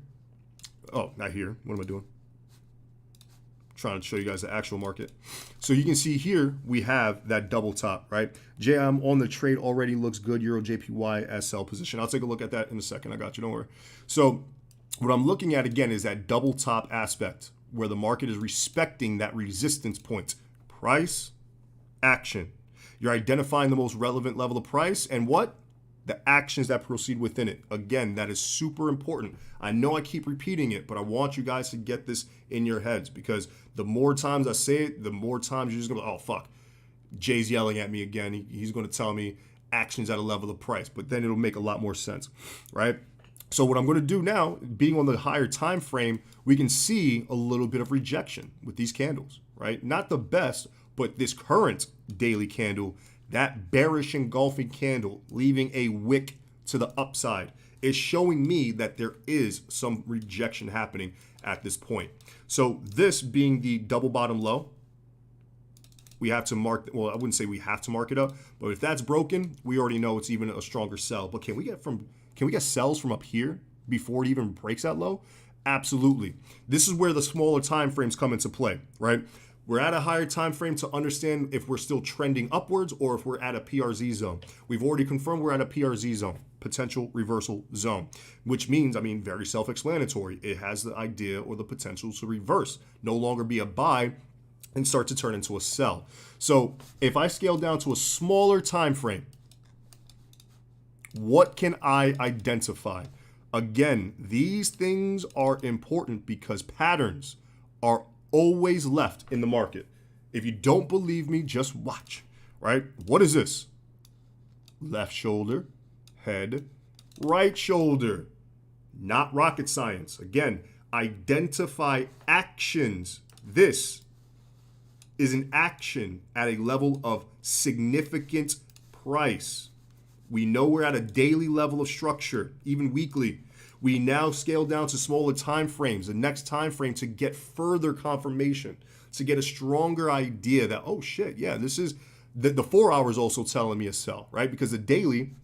oh, not here, what am I doing? Trying to show you guys the actual market. So you can see here we have that double top, right? I'm on the trade already, looks good. Euro JPY SL position. I'll take a look at that in a second. I got you, don't worry. So what I'm looking at again is that double top aspect where the market is respecting that resistance point. Price, action. You're identifying the most relevant level of price and what? The actions that proceed within it. Again, that is super important. I know I keep repeating it, but I want you guys to get this in your heads, because the more times I say it, the more times you're just gonna be, oh fuck, Jay's yelling at me again. He's gonna tell me actions at a level of price, but then it'll make a lot more sense, right? So what I'm gonna do now, being on the higher time frame, we can see a little bit of rejection with these candles, right? Not the best, but this current daily candle, that bearish engulfing candle leaving a wick to the upside, is showing me that there is some rejection happening at this point. So this being the double bottom low, we have to mark, well, I wouldn't say we have to mark it up, but if that's broken, we already know it's even a stronger sell. But can we get sells from up here before it even breaks that low? Absolutely. This is where the smaller time frames come into play, right? We're at a higher time frame to understand if we're still trending upwards or if we're at a PRZ zone. We've already confirmed we're at a PRZ zone, potential reversal zone, which means, I mean, very self-explanatory. It has the idea or the potential to reverse, no longer be a buy and start to turn into a sell. So if I scale down to a smaller time frame, what can I identify? Again, these things are important because patterns are always left in the market. If you don't believe me, just watch, right? What is this? Left shoulder, head, right shoulder. Not rocket science. Again, identify actions. This is an action at a level of significant price. We know we're at a daily level of structure, even weekly. We now scale down to smaller time frames, the next time frame, to get further confirmation, to get a stronger idea that, oh shit, yeah, this is, the 4 hours also telling me a sell, right? Because the daily,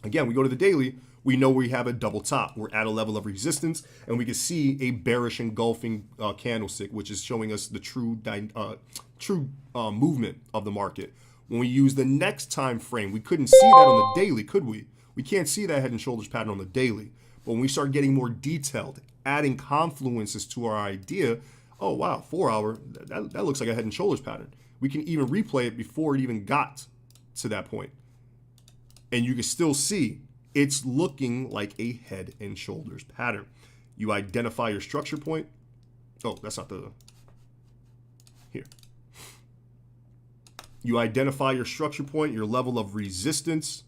again, we go to the daily, we know we have a double top. We're at a level of resistance, and we can see a bearish engulfing candlestick, which is showing us the true movement of the market. When we use the next time frame, we couldn't see that on the daily, could we? We can't see that head and shoulders pattern on the daily. But when we start getting more detailed, adding confluences to our idea, oh wow, 4 hour, that looks like a head and shoulders pattern. We can even replay it before it even got to that point. And you can still see it's looking like a head and shoulders pattern. You identify your structure point. Oh, that's not the, here. You identify your structure point, your level of resistance.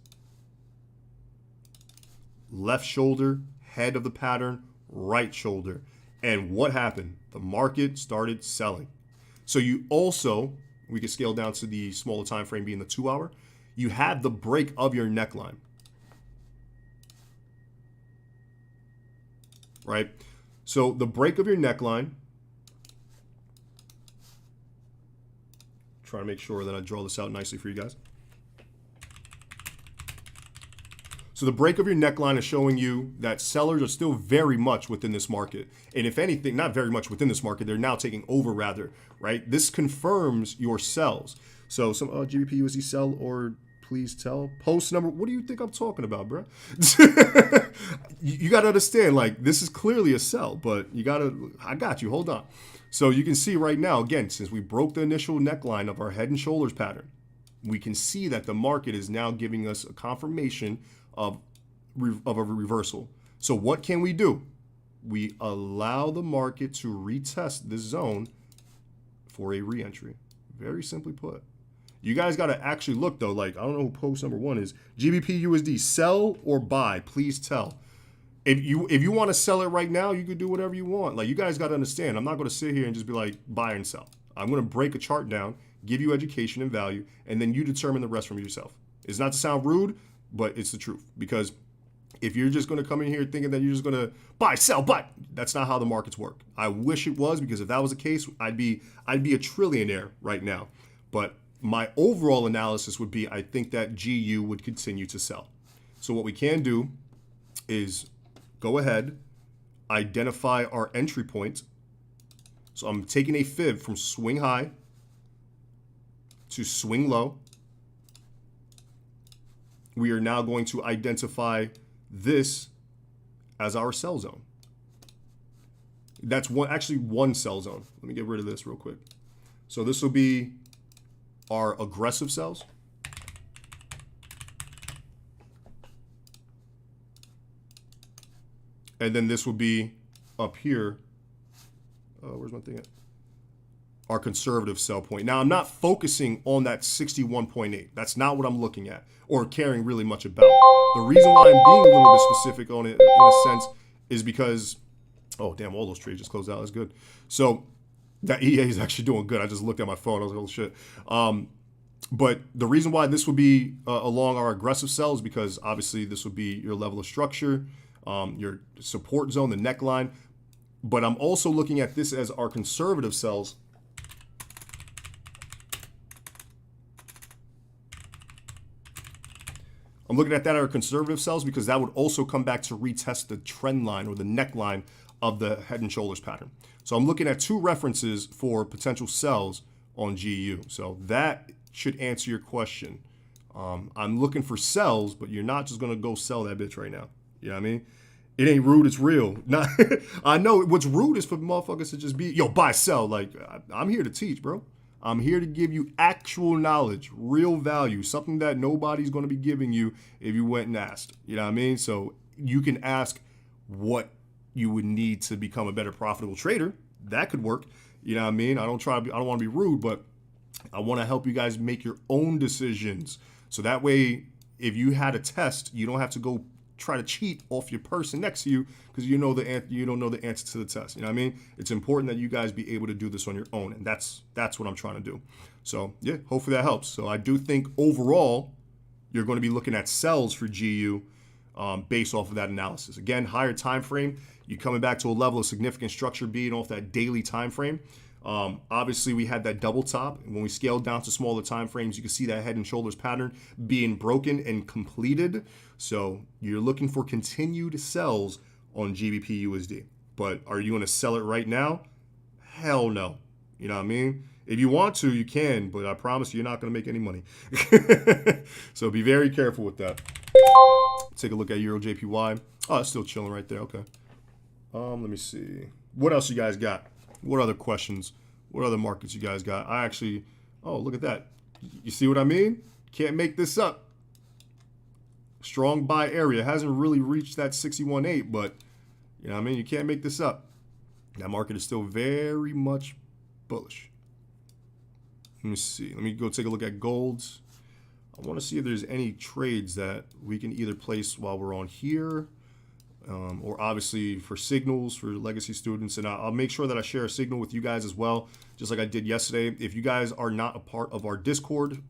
left shoulder, head of the pattern, right shoulder. And what happened? The market started selling. So you also, we can scale down to the smaller time frame being the 2 hour. You have the break of your neckline, right? So the break of your neckline, try to make sure that I draw this out nicely for you guys. So the break of your neckline is showing you that sellers are still very much within this market. And if anything, not very much within this market, they're now taking over rather, right? This confirms your sells. So some Gbpjpy sell or please tell. Post number, what do you think I'm talking about, bro? You got to understand, like, this is clearly a sell, but you got to, I got you, hold on. So you can see right now, again, since we broke the initial neckline of our head and shoulders pattern, we can see that the market is now giving us a confirmation of a reversal. So what can we do? We allow the market to retest this zone for a re-entry. Very simply put. You guys got to actually look though, like, I don't know who post number 1 is. GBP/USD, sell or buy, please tell. If you want to sell it right now, you could do whatever you want. Like, you guys got to understand, I'm not going to sit here and just be like, buy and sell. I'm going to break a chart down, give you education and value, and then you determine the rest from yourself. It's not to sound rude, but it's the truth. Because if you're just going to come in here thinking that you're just going to buy, sell, buy, that's not how the markets work. I wish it was, because if that was the case, I'd be a trillionaire right now. But my overall analysis would be, I think that GU would continue to sell. So what we can do is go ahead, identify our entry point. So I'm taking a fib from swing high to swing low. We are now going to identify this as our sell zone. That's one sell zone. Let me get rid of this real quick. So this will be our aggressive sells. And then this will be up here. Where's my thing at? Our conservative sell point. Now, I'm not focusing on that 61.8. That's not what I'm looking at or caring really much about. The reason why I'm being a little bit specific on it in a sense is because, oh, damn, all those trades just closed out. That's good. So that EA is actually doing good. I just looked at my phone. I was like, oh, shit. But the reason why this would be along our aggressive sell is because obviously this would be your level of structure, your support zone, the neckline. But I'm also looking at this as our conservative sells. I'm looking at that at our conservative sells because that would also come back to retest the trend line or the neckline of the head and shoulders pattern. So I'm looking at 2 references for potential sells on GU. So that should answer your question. I'm looking for sells, but you're not just going to go sell that bitch right now. You know what I mean? It ain't rude, it's real. Not, I know what's rude is for motherfuckers to just be, yo, buy, sell. Like, I'm here to teach, bro. I'm here to give you actual knowledge, real value, something that nobody's going to be giving you if you went and asked. You know what I mean? So you can ask what you would need to become a better profitable trader. That could work. You know what I mean? I don't want to be rude, but I want to help you guys make your own decisions. So that way, if you had a test, you don't have to go try to cheat off your person next to you because you don't know the answer to the test. You know what I mean? It's important that you guys be able to do this on your own, and that's what I'm trying to do. So yeah, hopefully that helps. So I do think overall you're going to be looking at sells for GU based off of that analysis. Again, higher time frame, you're coming back to a level of significant structure being off that daily time frame. Obviously, we had that double top. When we scaled down to smaller time frames, you can see that head and shoulders pattern being broken and completed. So you're looking for continued sells on GBP/USD. But are you going to sell it right now? Hell no. You know what I mean? If you want to, you can, but I promise you're not going to make any money. So be very careful with that. Take a look at EURJPY. Oh, it's still chilling right there. Okay. Let me see. What else you guys got? What other questions? What other markets you guys got? Oh, look at that. You see what I mean? Can't make this up. Strong buy area. Hasn't really reached that 61.8, but you know what I mean? You can't make this up. That market is still very much bullish. Let me see. Let me go take a look at golds. I want to see if there's any trades that we can either place while we're on here. or obviously for signals for legacy students. And I'll make sure that I share a signal with you guys as well, just like I did yesterday. If you guys are not a part of our Discord,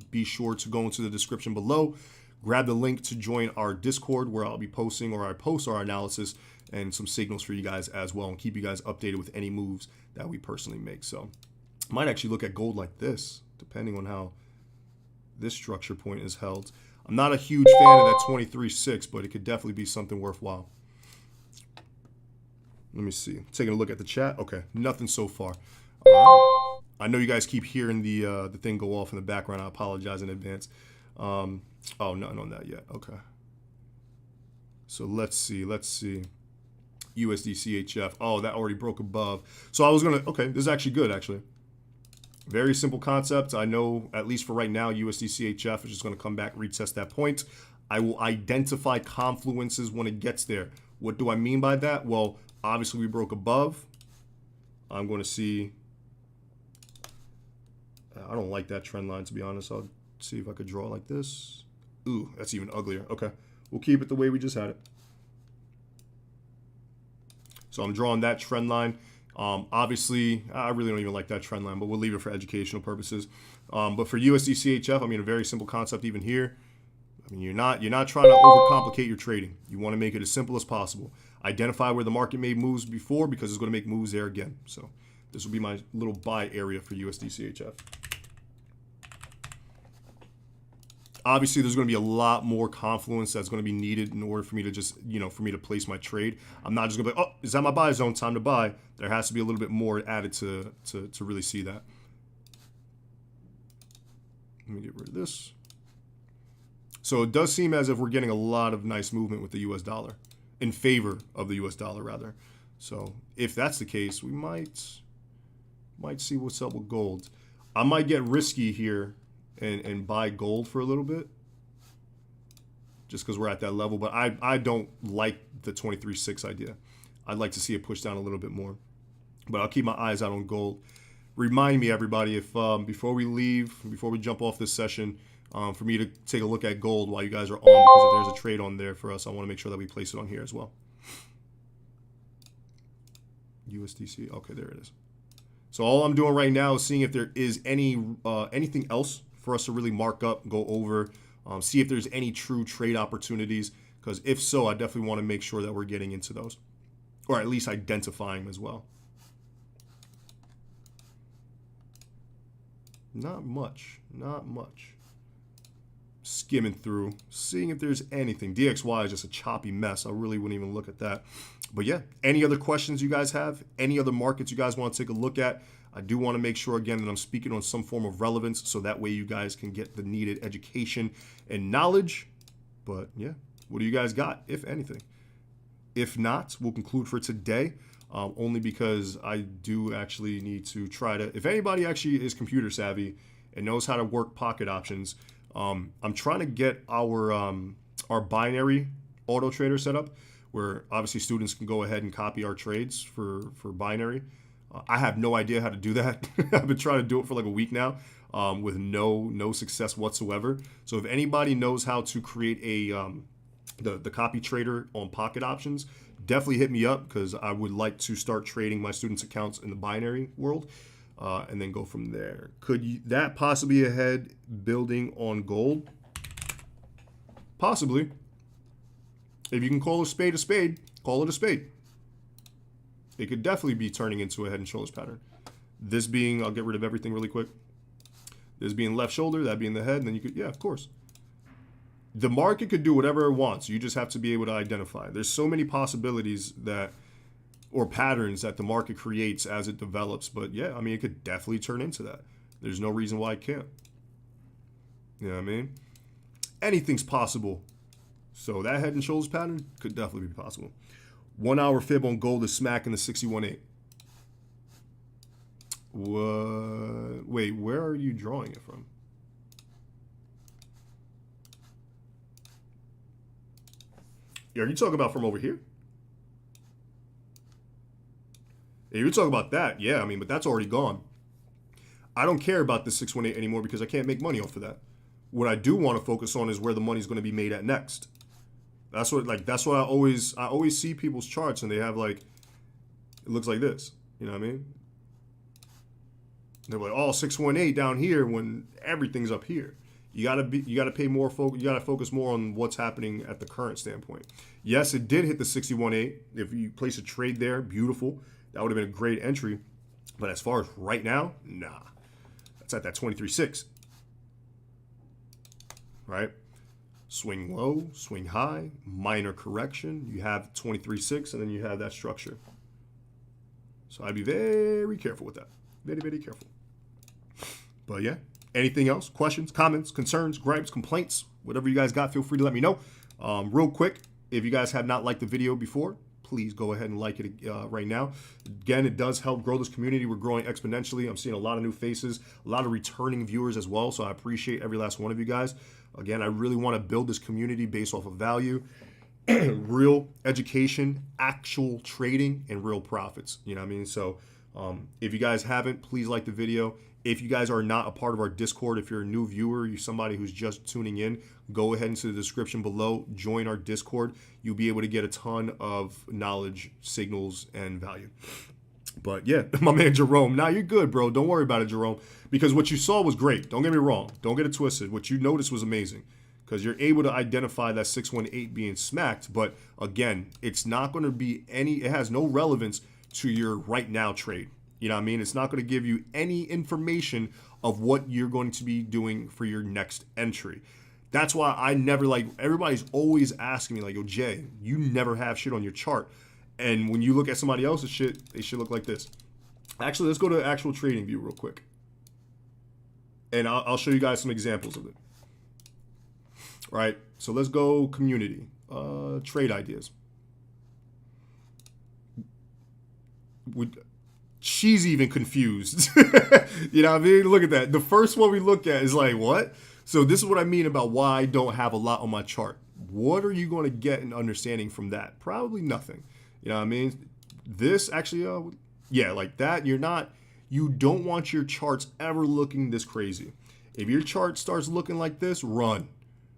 be sure to go into the description below, grab the link to join our Discord, where I'll be posting, or I post our analysis and some signals for you guys as well, and keep you guys updated with any moves that we personally make. So I might actually look at gold like this, depending on how this structure point is held. I'm not a huge fan of that 23.6, but it could definitely be something worthwhile. Let me see. Taking a look at the chat. Okay, nothing so far. All right. I know you guys keep hearing the thing go off in the background. I apologize in advance. Oh, nothing on that yet. Okay. So let's see. USD CHF. Oh, that already broke above. So I was gonna. Okay, this is actually good. Actually, very simple concept. I know, at least for right now, USD CHF is just going to come back, retest that point. I will identify confluences when it gets there. What do I mean by that? Well, obviously we broke above. I'm going to see. I don't like that trend line, to be honest. I'll see if I could draw like this. Ooh, that's even uglier. Okay, we'll keep it the way we just had it. So I'm drawing that trend line. Obviously, I really don't even like that trend line, but we'll leave it for educational purposes. But for USD CHF, I mean, a very simple concept even here. I mean, you're not trying to overcomplicate your trading. You want to make it as simple as possible. Identify where the market made moves before, because it's going to make moves there again. So this will be my little buy area for USD CHF. Obviously, there's going to be a lot more confluence that's going to be needed in order for me to just, for me to place my trade. I'm not just going to be like, oh, is that my buy zone? Time to buy. There has to be a little bit more added to really see that. Let me get rid of this. So it does seem as if we're getting a lot of nice movement with the US dollar, in favor of the US dollar, rather. So if that's the case, we might see what's up with gold. I might get risky here and buy gold for a little bit, just because we're at that level. But I don't like the 23.6 idea. I'd like to see it push down a little bit more. But I'll keep my eyes out on gold. Remind me, everybody, if before we jump off this session, for me to take a look at gold while you guys are on, because if there's a trade on there for us, I want to make sure that we place it on here as well. USDC, okay, there it is. So all I'm doing right now is seeing if there is anything else for us to really mark up, go over, see if there's any true trade opportunities, because if so, I definitely want to make sure that we're getting into those, or at least identifying them as well. Not much. Skimming through, seeing if there's anything. DXY is just a choppy mess. I really wouldn't even look at that. But yeah, any other questions you guys have? Any other markets you guys want to take a look at? I do want to make sure, again, that I'm speaking on some form of relevance, so that way you guys can get the needed education and knowledge. But yeah, what do you guys got, if anything? If not, we'll conclude for today, only because I do actually need to try to, if anybody actually is computer savvy and knows how to work pocket options, I'm trying to get our binary auto trader set up, where obviously students can go ahead and copy our trades for binary. I have no idea how to do that. I've been trying to do it for like a week now, with no success whatsoever. So if anybody knows how to create a the copy trader on pocket options, definitely hit me up, because I would like to start trading my students' accounts in the binary world, and then go from there. Could that possibly ahead building on gold? Possibly. If you can call a spade, call it a spade. It could definitely be turning into a head and shoulders pattern. This being, I'll get rid of everything really quick. This being left shoulder, that being the head, and then you could, yeah, of course. The market could do whatever it wants. You just have to be able to identify. There's so many possibilities that, or patterns that the market creates as it develops. But yeah, I mean, it could definitely turn into that. There's no reason why it can't. You know what I mean? Anything's possible. So that head and shoulders pattern could definitely be possible. 1 hour fib on gold is smacking the 61.8. What? Wait, where are you drawing it from? Are you talking about from over here? If you're talking about that, yeah, I mean, but that's already gone. I don't care about the 618 anymore, because I can't make money off of that. What I do want to focus on is where the money's going to be made at next. That's what I always see people's charts and they have like, it looks like this. You know what I mean? They're like, oh, 618 down here when everything's up here. You gotta pay more focus. You gotta focus more on what's happening at the current standpoint. Yes, it did hit the 61.8. If you place a trade there, beautiful. That would have been a great entry. But as far as right now, nah. That's at that 23.6. Right? Swing low, swing high, minor correction. You have 23.6, and then you have that structure. So I'd be very careful with that. Very, very careful. But yeah, anything else? Questions, comments, concerns, gripes, complaints, whatever you guys got, feel free to let me know. Real quick, if you guys have not liked the video before, please go ahead and like it right now. Again, it does help grow this community. We're growing exponentially. I'm seeing a lot of new faces, a lot of returning viewers as well. So I appreciate every last one of you guys. Again, I really want to build this community based off of value, real education, actual trading, and real profits. You know what I mean? So if you guys haven't, please like the video. If you guys are not a part of our Discord, if you're a new viewer, you're somebody who's just tuning in, go ahead into the description below, join our Discord. You'll be able to get a ton of knowledge, signals, and value. But yeah, my man Jerome, nah, you're good, bro. Don't worry about it, Jerome, because what you saw was great. Don't get me wrong. Don't get it twisted. What you noticed was amazing because you're able to identify that 618 being smacked. But again, it's not going to be it has no relevance to your right now trade. You know what I mean? It's not going to give you any information of what you're going to be doing for your next entry. That's why I never everybody's always asking me like, yo, Jay, you never have shit on your chart. And when you look at somebody else's shit, they should look like this. Actually, let's go to actual trading view real quick. And I'll show you guys some examples of it. All right, so let's go community, trade ideas. She's even confused. You know what I mean? Look at that. The first one we look at is like, what? So this is what I mean about why I don't have a lot on my chart. What are you going to get in understanding from that? Probably nothing. You know what I mean? This actually, yeah, like that. You don't want your charts ever looking this crazy. If your chart starts looking like this, run.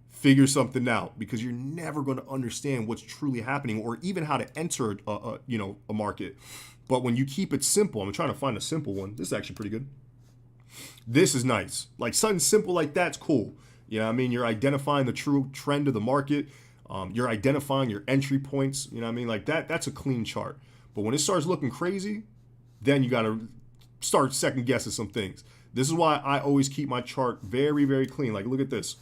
Figure something out because you're never going to understand what's truly happening or even how to enter a market. But when you keep it simple, I'm trying to find a simple one. This is actually pretty good. This is nice. Like something simple like that's cool. You know what I mean? You're identifying the true trend of the market. You're identifying your entry points. You know what I mean? Like that's a clean chart. But when it starts looking crazy, then you got to start second guessing some things. This is why I always keep my chart very, very clean. Like, look at this.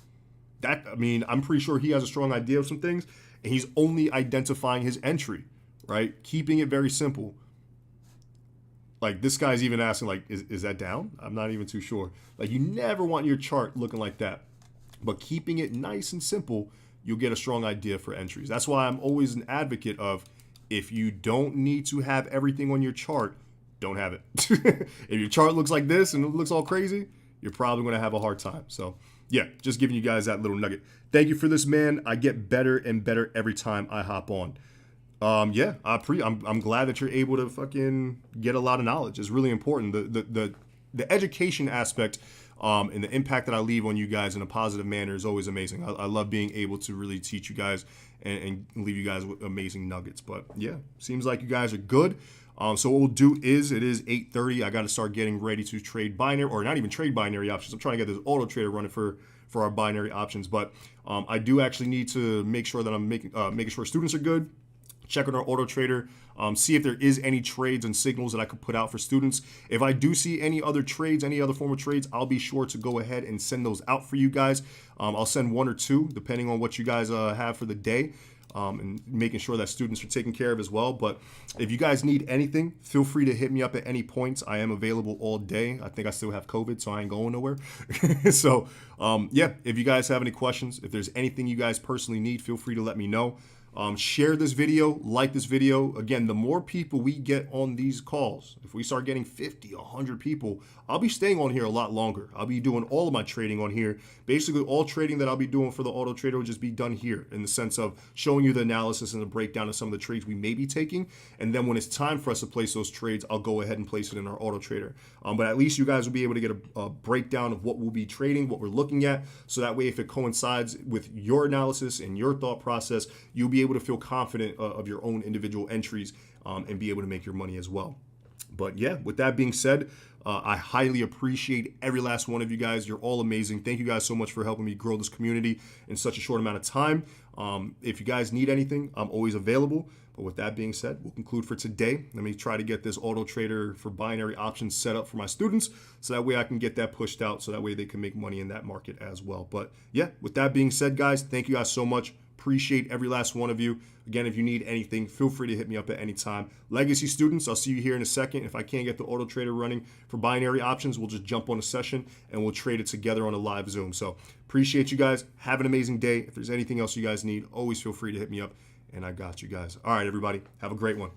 I'm pretty sure he has a strong idea of some things, and he's only identifying his entry, right? Keeping it very simple. Like this guy's even asking, like, is that down? I'm not even too sure. Like you never want your chart looking like that, but keeping it nice and simple, you'll get a strong idea for entries. That's why I'm always an advocate of if you don't need to have everything on your chart, don't have it. If your chart looks like this and it looks all crazy, you're probably going to have a hard time. So yeah, just giving you guys that little nugget. Thank you for this, man. I get better and better every time I hop on. Yeah, I'm glad that you're able to fucking get a lot of knowledge. It's really important. The education aspect and the impact that I leave on you guys in a positive manner is always amazing. I love being able to really teach you guys and leave you guys with amazing nuggets. But yeah, seems like you guys are good. So what we'll do is it is 8:30. I got to start getting ready to trade binary, or not even trade binary options. I'm trying to get this auto trader running for our binary options. But I do actually need to make sure that I'm making sure students are good. Check on our auto trader, see if there is any trades and signals that I could put out for students. If I do see any other trades, any other form of trades, I'll be sure to go ahead and send those out for you guys. I'll send one or two, depending on what you guys have for the day, and making sure that students are taken care of as well. But if you guys need anything, feel free to hit me up at any points. I am available all day. I think I still have COVID, so I ain't going nowhere. So yeah, if you guys have any questions, if there's anything you guys personally need, feel free to let me know. Share this video, like this video. Again, the more people we get on these calls, if we start getting 50, 100 people, I'll be staying on here a lot longer. I'll be doing all of my trading on here. Basically, all trading that I'll be doing for the auto trader will just be done here in the sense of showing you the analysis and the breakdown of some of the trades we may be taking. And then when it's time for us to place those trades, I'll go ahead and place it in our auto trader. But at least you guys will be able to get a breakdown of what we'll be trading, what we're looking at. So that way, if it coincides with your analysis and your thought process, you'll be able to feel confident of your own individual entries and be able to make your money as well. But yeah, with that being said, I highly appreciate every last one of you guys. You're all amazing. Thank you guys so much for helping me grow this community in such a short amount of time. If you guys need anything, I'm always available. But with that being said, we'll conclude for today. Let me try to get this auto trader for binary options set up for my students so that way I can get that pushed out so that way they can make money in that market as well. But yeah, with that being said, guys, thank you guys so much. Appreciate every last one of you. Again, if you need anything, feel free to hit me up at any time. Legacy students, I'll see you here in a second. If I can't get the auto trader running for binary options, we'll just jump on a session and we'll trade it together on a live Zoom. So appreciate you guys. Have an amazing day. If there's anything else you guys need, always feel free to hit me up and I got you guys. All right, everybody, have a great one.